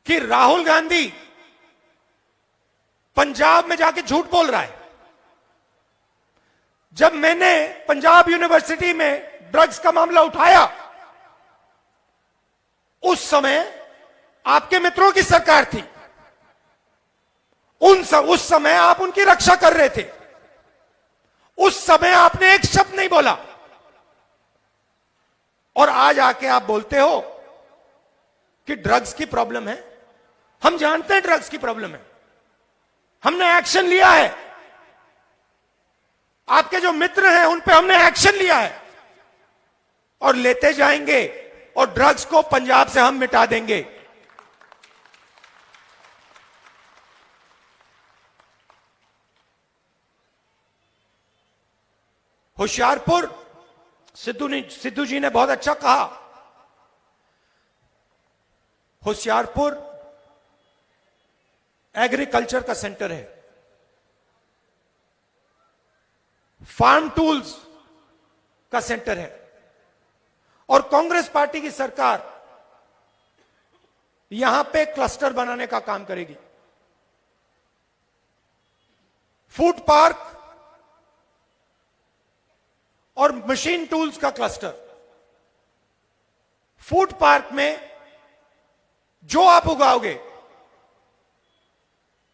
कि राहुल गांधी पंजाब में जाके झूठ बोल रहा है। जब मैंने पंजाब यूनिवर्सिटी में ड्रग्स का मामला उठाया, उस समय आपके मित्रों की सरकार थी। उस समय आप उनकी रक्षा कर रहे थे। उस समय आपने एक शब्द नहीं बोला, और आज आके आप बोलते हो कि ड्रग्स की प्रॉब्लम है। हम जानते हैं ड्रग्स की प्रॉब्लम है, हमने एक्शन लिया है। आपके जो मित्र हैं उन पे हमने एक्शन लिया है, और लेते जाएंगे, और ड्रग्स को पंजाब से हम मिटा देंगे। होशियारपुर, सिद्धू जी ने बहुत अच्छा कहा, होशियारपुर एग्रीकल्चर का सेंटर है, फार्म टूल्स का सेंटर है, और कांग्रेस पार्टी की सरकार यहां पे क्लस्टर बनाने का काम करेगी। फूड पार्क और मशीन टूल्स का क्लस्टर। फूड पार्क में जो आप उगाओगे,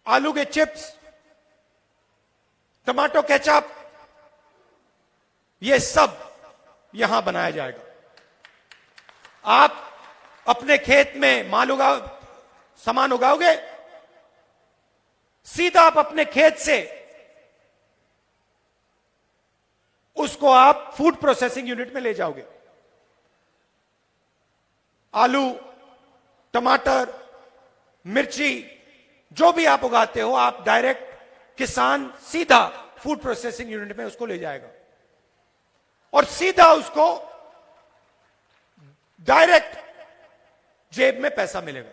आलू के चिप्स, टमाटो केचप, ये सब यहां बनाया जाएगा। आप अपने खेत में सामान उगाओगे, सीधा आप अपने खेत से उसको आप फूड प्रोसेसिंग यूनिट में ले जाओगे। आलू, टमाटर, मिर्ची, जो भी आप उगाते हो, आप डायरेक्ट किसान सीधा फूड प्रोसेसिंग यूनिट में उसको ले जाएगा और सीधा उसको डायरेक्ट जेब में पैसा मिलेगा।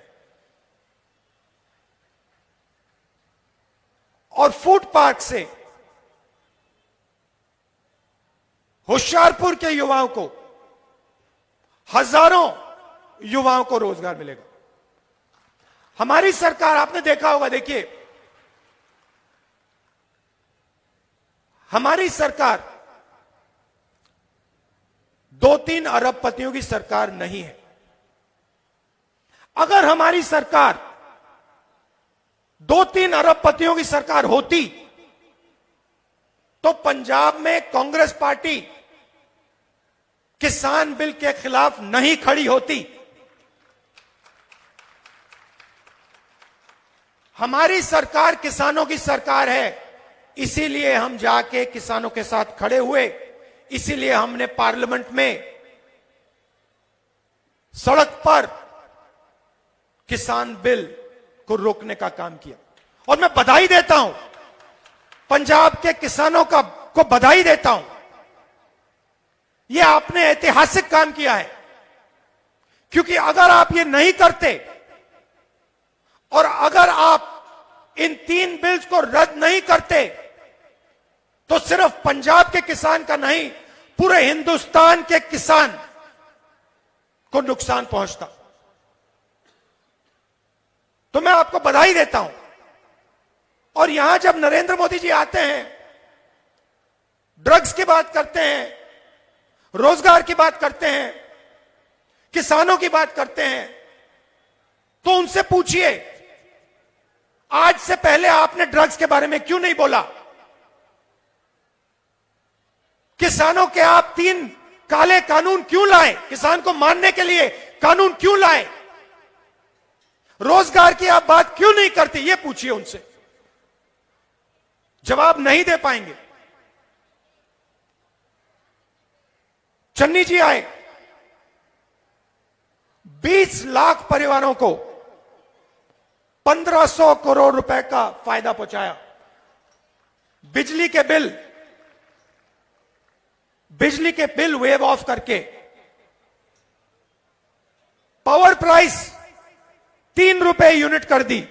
और फूड पार्क से होशियारपुर के युवाओं को, हजारों युवाओं को रोजगार मिलेगा। हमारी सरकार, आपने देखा होगा, देखिए हमारी सरकार 2-3 अरबपतियों की सरकार नहीं है। अगर हमारी सरकार 2-3 अरबपतियों की सरकार होती तो पंजाब में कांग्रेस पार्टी किसान बिल के खिलाफ नहीं खड़ी होती। हमारी सरकार किसानों की सरकार है, इसीलिए हम जाके किसानों के साथ खड़े हुए, इसीलिए हमने पार्लियामेंट में सड़क पर किसान बिल को रोकने का काम किया। और मैं बधाई देता हूं, पंजाब के किसानों को बधाई देता हूं। यह आपने ऐतिहासिक काम किया है, क्योंकि अगर आप ये नहीं करते और अगर आप इन 3 बिल्स को रद्द नहीं करते तो सिर्फ पंजाब के किसान का नहीं, पूरे हिंदुस्तान के किसान को नुकसान पहुंचता। तो मैं आपको बधाई देता हूं। और यहां जब नरेंद्र मोदी जी आते हैं, ड्रग्स की बात करते हैं, रोजगार की बात करते हैं, किसानों की बात करते हैं, तो उनसे पूछिए आज से पहले आपने ड्रग्स के बारे में क्यों नहीं बोला? किसानों के आप 3 काले कानून क्यों लाए? किसान को मारने के लिए कानून क्यों लाए? रोजगार की आप बात क्यों नहीं करते? ये पूछिए उनसे, जवाब नहीं दे पाएंगे। चन्नी जी आए, 20 लाख परिवारों को 1500 करोड़ रुपए का फायदा पहुंचाया। बिजली के बिल वेव ऑफ करके पावर प्राइस 3 रुपए यूनिट कर दी।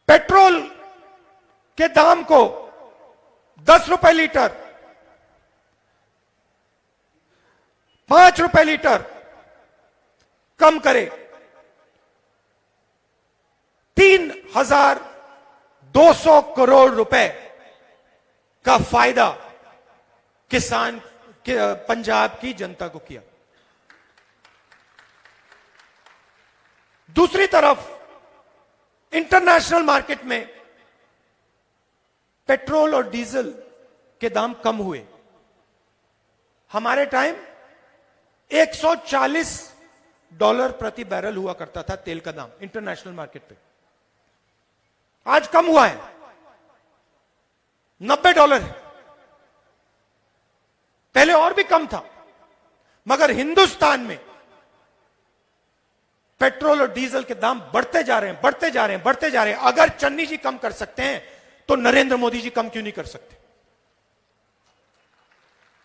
पेट्रोल के दाम को 10 रुपए लीटर, 5 रुपए लीटर कम करे। 3200 करोड़ रुपए का फायदा किसान के पंजाब की जनता को किया। दूसरी तरफ इंटरनेशनल मार्केट में पेट्रोल और डीजल के दाम कम हुए। हमारे टाइम $140 प्रति बैरल हुआ करता था तेल का दाम इंटरनेशनल मार्केट पे। आज कम हुआ है, $90 है। पहले और भी कम था, मगर हिंदुस्तान में पेट्रोल और डीजल के दाम बढ़ते जा रहे हैं। अगर चन्नी जी कम कर सकते हैं तो नरेंद्र मोदी जी कम क्यों नहीं कर सकते?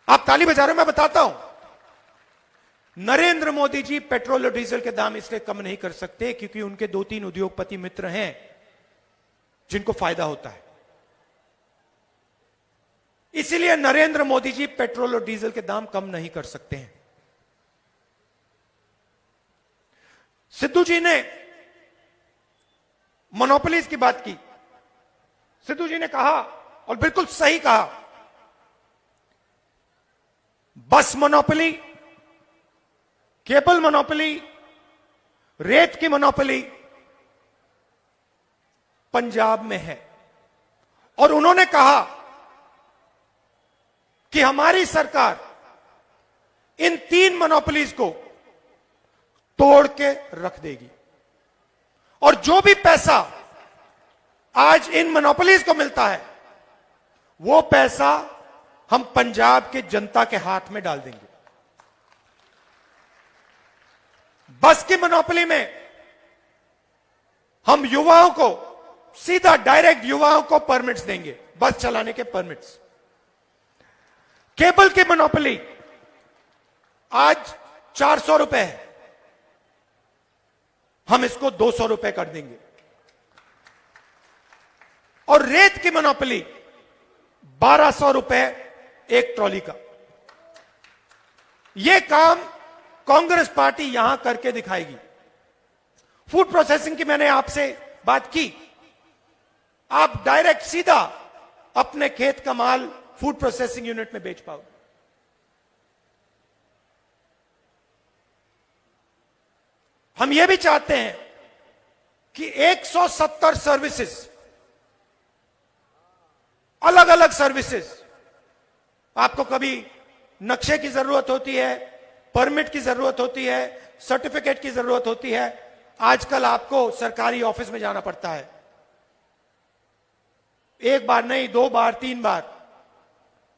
आप ताली बजा रहे हो, मैं बताता हूं। नरेंद्र मोदी जी पेट्रोल और डीजल के दाम इसलिए कम नहीं कर सकते क्योंकि उनके 2-3 उद्योगपति मित्र हैं जिनको फायदा होता है। इसीलिए नरेंद्र मोदी जी पेट्रोल और डीजल के दाम कम नहीं कर सकते हैं। सिद्धू जी ने मोनोपोलीज की बात की। सिद्धू जी ने कहा, और बिल्कुल सही कहा, बस मोनोपोली, केबल मोनोपोली, रेत की मोनोपोली पंजाब में है। और उन्होंने कहा कि हमारी सरकार इन 3 मोनोपोलीज को तोड़ के रख देगी और जो भी पैसा आज इन मोनोपोलीज को मिलता है वो पैसा हम पंजाब के जनता के हाथ में डाल देंगे। बस की मोनोपोली में हम युवाओं को सीधा डायरेक्ट युवाओं को परमिट्स देंगे, बस चलाने के परमिट्स। केबल की मोनोपोली आज 400 रुपए है, हम इसको 200 रुपए कर देंगे। और रेत की मोनोपोली 1200 रुपए एक ट्रॉली का। यह काम कांग्रेस पार्टी यहां करके दिखाएगी। फूड प्रोसेसिंग की मैंने आपसे बात की, आप डायरेक्ट सीधा अपने खेत का माल फूड प्रोसेसिंग यूनिट में बेच पाओगे। हम यह भी चाहते हैं कि 170 सर्विसेज, अलग अलग सर्विसेज, आपको कभी नक्शे की जरूरत होती है, परमिट की जरूरत होती है, सर्टिफिकेट की जरूरत होती है, आजकल आपको सरकारी ऑफिस में जाना पड़ता है, एक बार नहीं 2 बार 3 बार,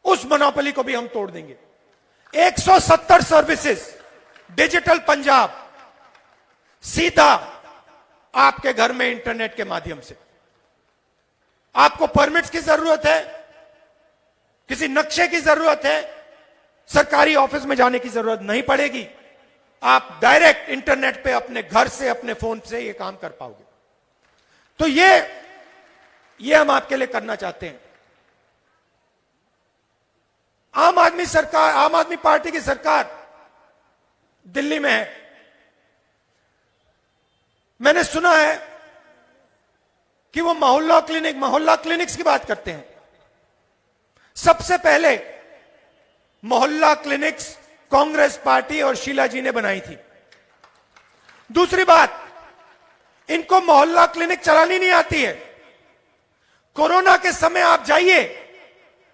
उस मोनोपोली को भी हम तोड़ देंगे। 170 सर्विसेज डिजिटल पंजाब, सीधा आपके घर में इंटरनेट के माध्यम से। आपको परमिट्स की जरूरत है, किसी नक्शे की जरूरत है, सरकारी ऑफिस में जाने की जरूरत नहीं पड़ेगी। आप डायरेक्ट इंटरनेट पे अपने घर से, अपने फोन से यह काम कर पाओगे। तो ये हम आपके लिए करना चाहते हैं। आम आदमी सरकार, आम आदमी पार्टी की सरकार दिल्ली में है। मैंने सुना है कि वो मोहल्ला क्लिनिक्स की बात करते हैं। सबसे पहले मोहल्ला क्लिनिक्स कांग्रेस पार्टी और शीला जी ने बनाई थी। दूसरी बात, इनको मोहल्ला क्लिनिक चलानी नहीं आती है। कोरोना के समय आप जाइए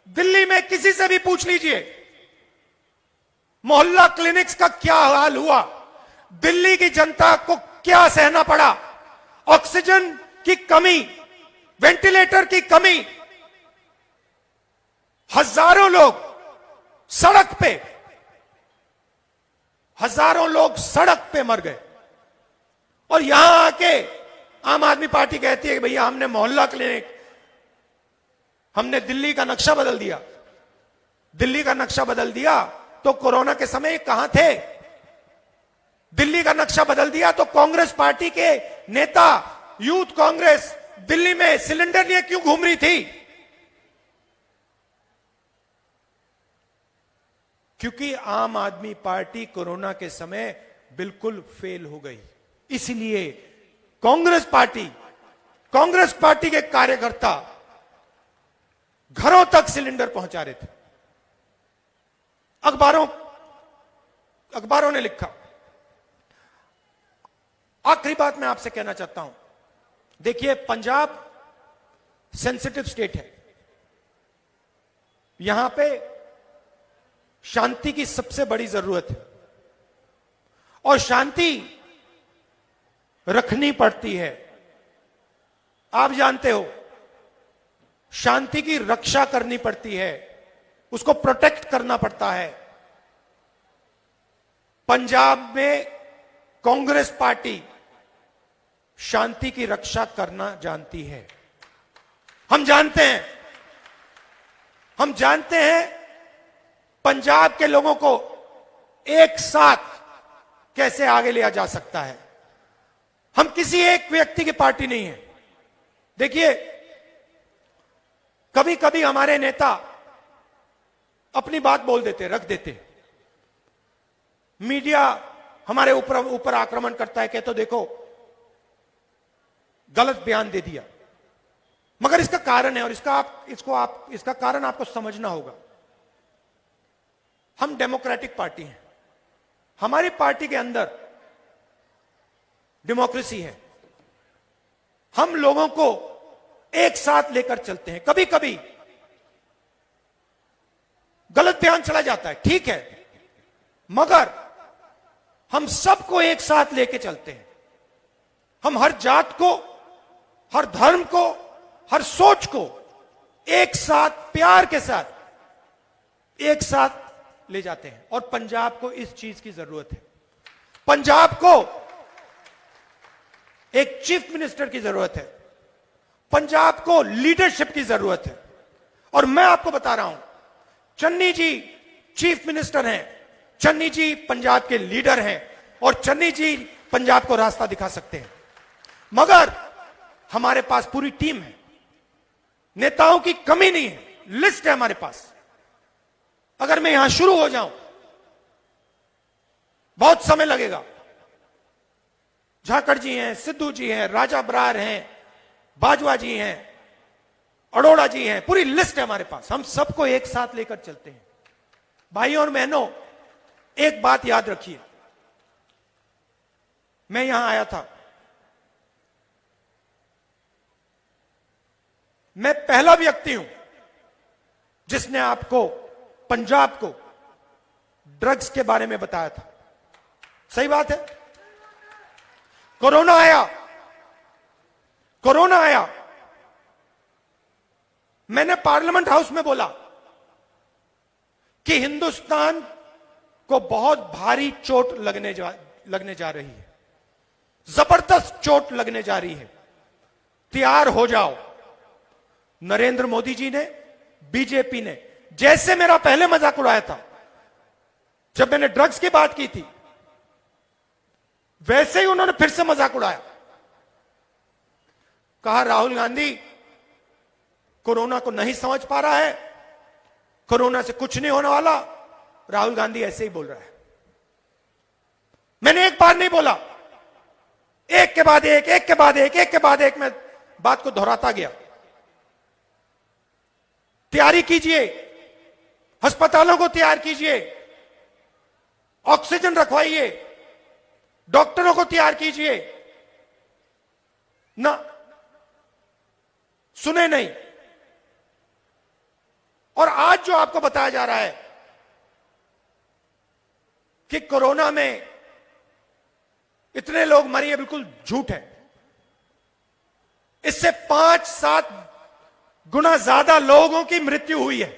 दिल्ली में, किसी से भी पूछ लीजिए मोहल्ला क्लिनिक्स का क्या हाल हुआ, दिल्ली की जनता को क्या सहना पड़ा। ऑक्सीजन की कमी, वेंटिलेटर की कमी, हजारों लोग सड़क पे, हजारों लोग सड़क पे मर गए। और यहां आके आम आदमी पार्टी कहती है कि भैया हमने मोहल्ला क्लिनिक, हमने दिल्ली का नक्शा बदल दिया। दिल्ली का नक्शा बदल दिया तो कोरोना के समय कहां थे? दिल्ली का नक्शा बदल दिया तो कांग्रेस पार्टी के नेता, यूथ कांग्रेस दिल्ली में सिलेंडर लिए क्यों घूम रही थी? क्योंकि आम आदमी पार्टी कोरोना के समय बिल्कुल फेल हो गई। इसलिए कांग्रेस पार्टी के कार्यकर्ता घरों तक सिलेंडर पहुंचा रहे थे। अखबारों ने लिखा। आखिरी बात मैं आपसे कहना चाहता हूं, देखिए पंजाब सेंसिटिव स्टेट है। यहां पे शांति की सबसे बड़ी जरूरत है और शांति रखनी पड़ती है। आप जानते हो, शांति की रक्षा करनी पड़ती है, उसको प्रोटेक्ट करना पड़ता है। पंजाब में कांग्रेस पार्टी शांति की रक्षा करना जानती है। हम जानते हैं पंजाब के लोगों को एक साथ कैसे आगे लिया जा सकता है। हम किसी एक व्यक्ति की पार्टी नहीं है। देखिए, कभी कभी हमारे नेता अपनी बात बोल देते, रख देते, मीडिया हमारे ऊपर आक्रमण करता है कि तो देखो गलत बयान दे दिया, मगर इसका कारण है और इसका कारण आपको समझना होगा। हम डेमोक्रेटिक पार्टी हैं, हमारी पार्टी के अंदर डेमोक्रेसी है, हम लोगों को एक साथ लेकर चलते हैं। कभी कभी गलत बयान चला जाता है, ठीक है, मगर हम सबको एक साथ लेके चलते हैं। हम हर जात को, हर धर्म को, हर सोच को एक साथ प्यार के साथ एक साथ ले जाते हैं और पंजाब को इस चीज की जरूरत है। पंजाब को एक चीफ मिनिस्टर की जरूरत है, पंजाब को लीडरशिप की जरूरत है। और मैं आपको बता रहा हूं, चन्नी जी चीफ मिनिस्टर हैं, चन्नी जी पंजाब के लीडर हैं और चन्नी जी पंजाब को रास्ता दिखा सकते हैं। मगर हमारे पास पूरी टीम है, नेताओं की कमी नहीं है, लिस्ट है हमारे पास। अगर मैं यहां शुरू हो जाऊं बहुत समय लगेगा। झाकड़ जी हैं, सिद्धू जी हैं, राजा बरार हैं, बाजवा जी हैं, अरोड़ा जी हैं, पूरी लिस्ट है हमारे पास। हम सबको एक साथ लेकर चलते हैं। भाइयों और बहनों, एक बात याद रखिए, मैं यहां आया था, मैं पहला व्यक्ति हूं जिसने आपको पंजाब को ड्रग्स के बारे में बताया था। सही बात है। कोरोना आया, मैंने पार्लियामेंट हाउस में बोला कि हिंदुस्तान को बहुत भारी चोट लगने जा रही है, जबरदस्त चोट लगने जा रही है, तैयार हो जाओ। नरेंद्र मोदी जी ने, बीजेपी ने जैसे मेरा पहले मजाक उड़ाया था जब मैंने ड्रग्स की बात की थी, वैसे ही उन्होंने फिर से मजाक उड़ाया। कहा राहुल गांधी कोरोना को नहीं समझ पा रहा है, कोरोना से कुछ नहीं होने वाला, राहुल गांधी ऐसे ही बोल रहा है। मैंने एक बार नहीं बोला, एक के बाद एक मैं बात को दोहराता गया। तैयारी कीजिए, अस्पतालों को तैयार कीजिए, ऑक्सीजन रखवाइए, डॉक्टरों को तैयार कीजिए। ना सुने नहीं। और आज जो आपको बताया जा रहा है कि कोरोना में इतने लोग मरे, बिल्कुल झूठ है। इससे 5-7 गुना ज्यादा लोगों की मृत्यु हुई है।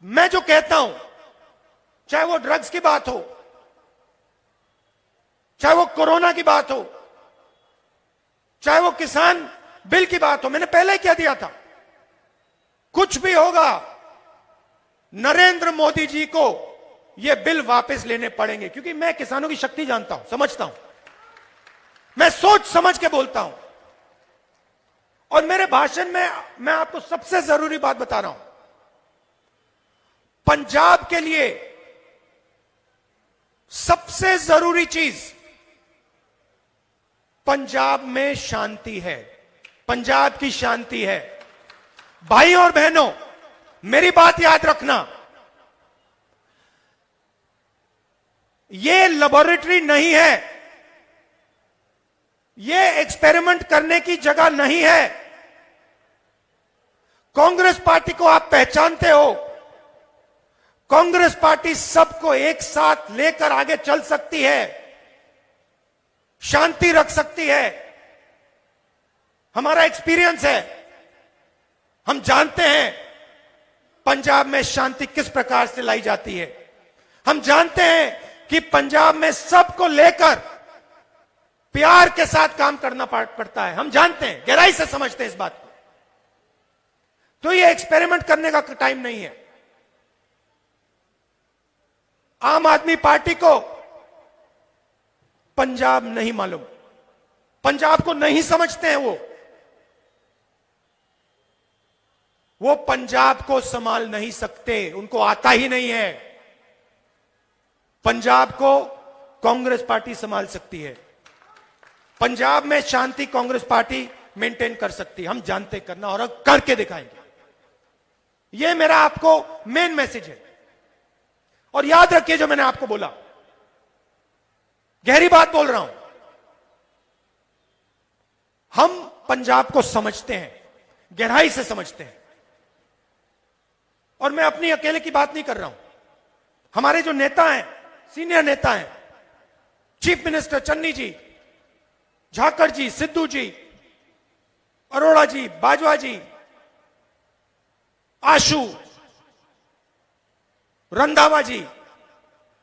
मैं जो कहता हूं, चाहे वो ड्रग्स की बात हो, चाहे वो कोरोना की बात हो, चाहे वो किसान बिल की बात हो, मैंने पहले ही कह दिया था, कुछ भी होगा नरेंद्र मोदी जी को ये बिल वापस लेने पड़ेंगे। क्योंकि मैं किसानों की शक्ति जानता हूं, समझता हूं, मैं सोच समझ के बोलता हूं। और मेरे भाषण में मैं आपको सबसे जरूरी बात बता रहा हूं, पंजाब के लिए सबसे जरूरी चीज पंजाब में शांति है, पंजाब की शांति है। भाइयों और बहनों, मेरी बात याद रखना, यह लेबोरेटरी नहीं है, यह एक्सपेरिमेंट करने की जगह नहीं है। कांग्रेस पार्टी को आप पहचानते हो, कांग्रेस पार्टी सबको एक साथ लेकर आगे चल सकती है, शांति रख सकती है। हमारा एक्सपीरियंस है, हम जानते हैं पंजाब में शांति किस प्रकार से लाई जाती है। हम जानते हैं कि पंजाब में सबको लेकर प्यार के साथ काम करना पड़ता है। हम जानते हैं, गहराई से समझते हैं इस बात को। तो ये एक्सपेरिमेंट करने का टाइम नहीं है। आम आदमी पार्टी को पंजाब नहीं मालूम, पंजाब को नहीं समझते हैं। वो पंजाब को संभाल नहीं सकते, उनको आता ही नहीं है। पंजाब को कांग्रेस पार्टी संभाल सकती है। पंजाब में शांति कांग्रेस पार्टी मेंटेन कर सकती है। हम जानते करना और करके दिखाएंगे। यह मेरा आपको मेन मैसेज है। और याद रखिए जो मैंने आपको बोला, गहरी बात बोल रहा हूं। हम पंजाब को समझते हैं, गहराई से समझते हैं। और मैं अपनी अकेले की बात नहीं कर रहा हूं। हमारे जो नेता हैं, सीनियर नेता हैं, चीफ मिनिस्टर चन्नी जी, झाकड़ जी, सिद्धू जी, अरोड़ा जी, बाजवा जी, आशु, रंधावा जी,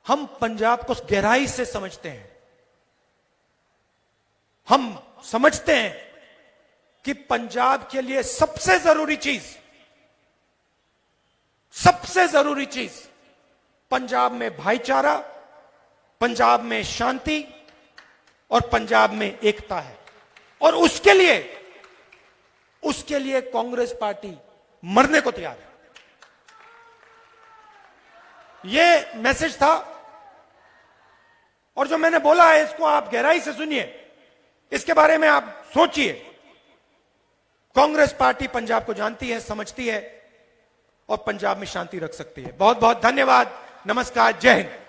हम पंजाब को गहराई से समझते हैं। हम समझते हैं कि पंजाब के लिए सबसे जरूरी चीज पंजाब में भाईचारा, पंजाब में शांति और पंजाब में एकता है। और उसके लिए कांग्रेस पार्टी मरने को तैयार है। यह मैसेज था। और जो मैंने बोला है इसको आप गहराई से सुनिए, इसके बारे में आप सोचिए। कांग्रेस पार्टी पंजाब को जानती है, समझती है और पंजाब में शांति रख सकती है। बहुत बहुत धन्यवाद। नमस्कार। जय हिंद।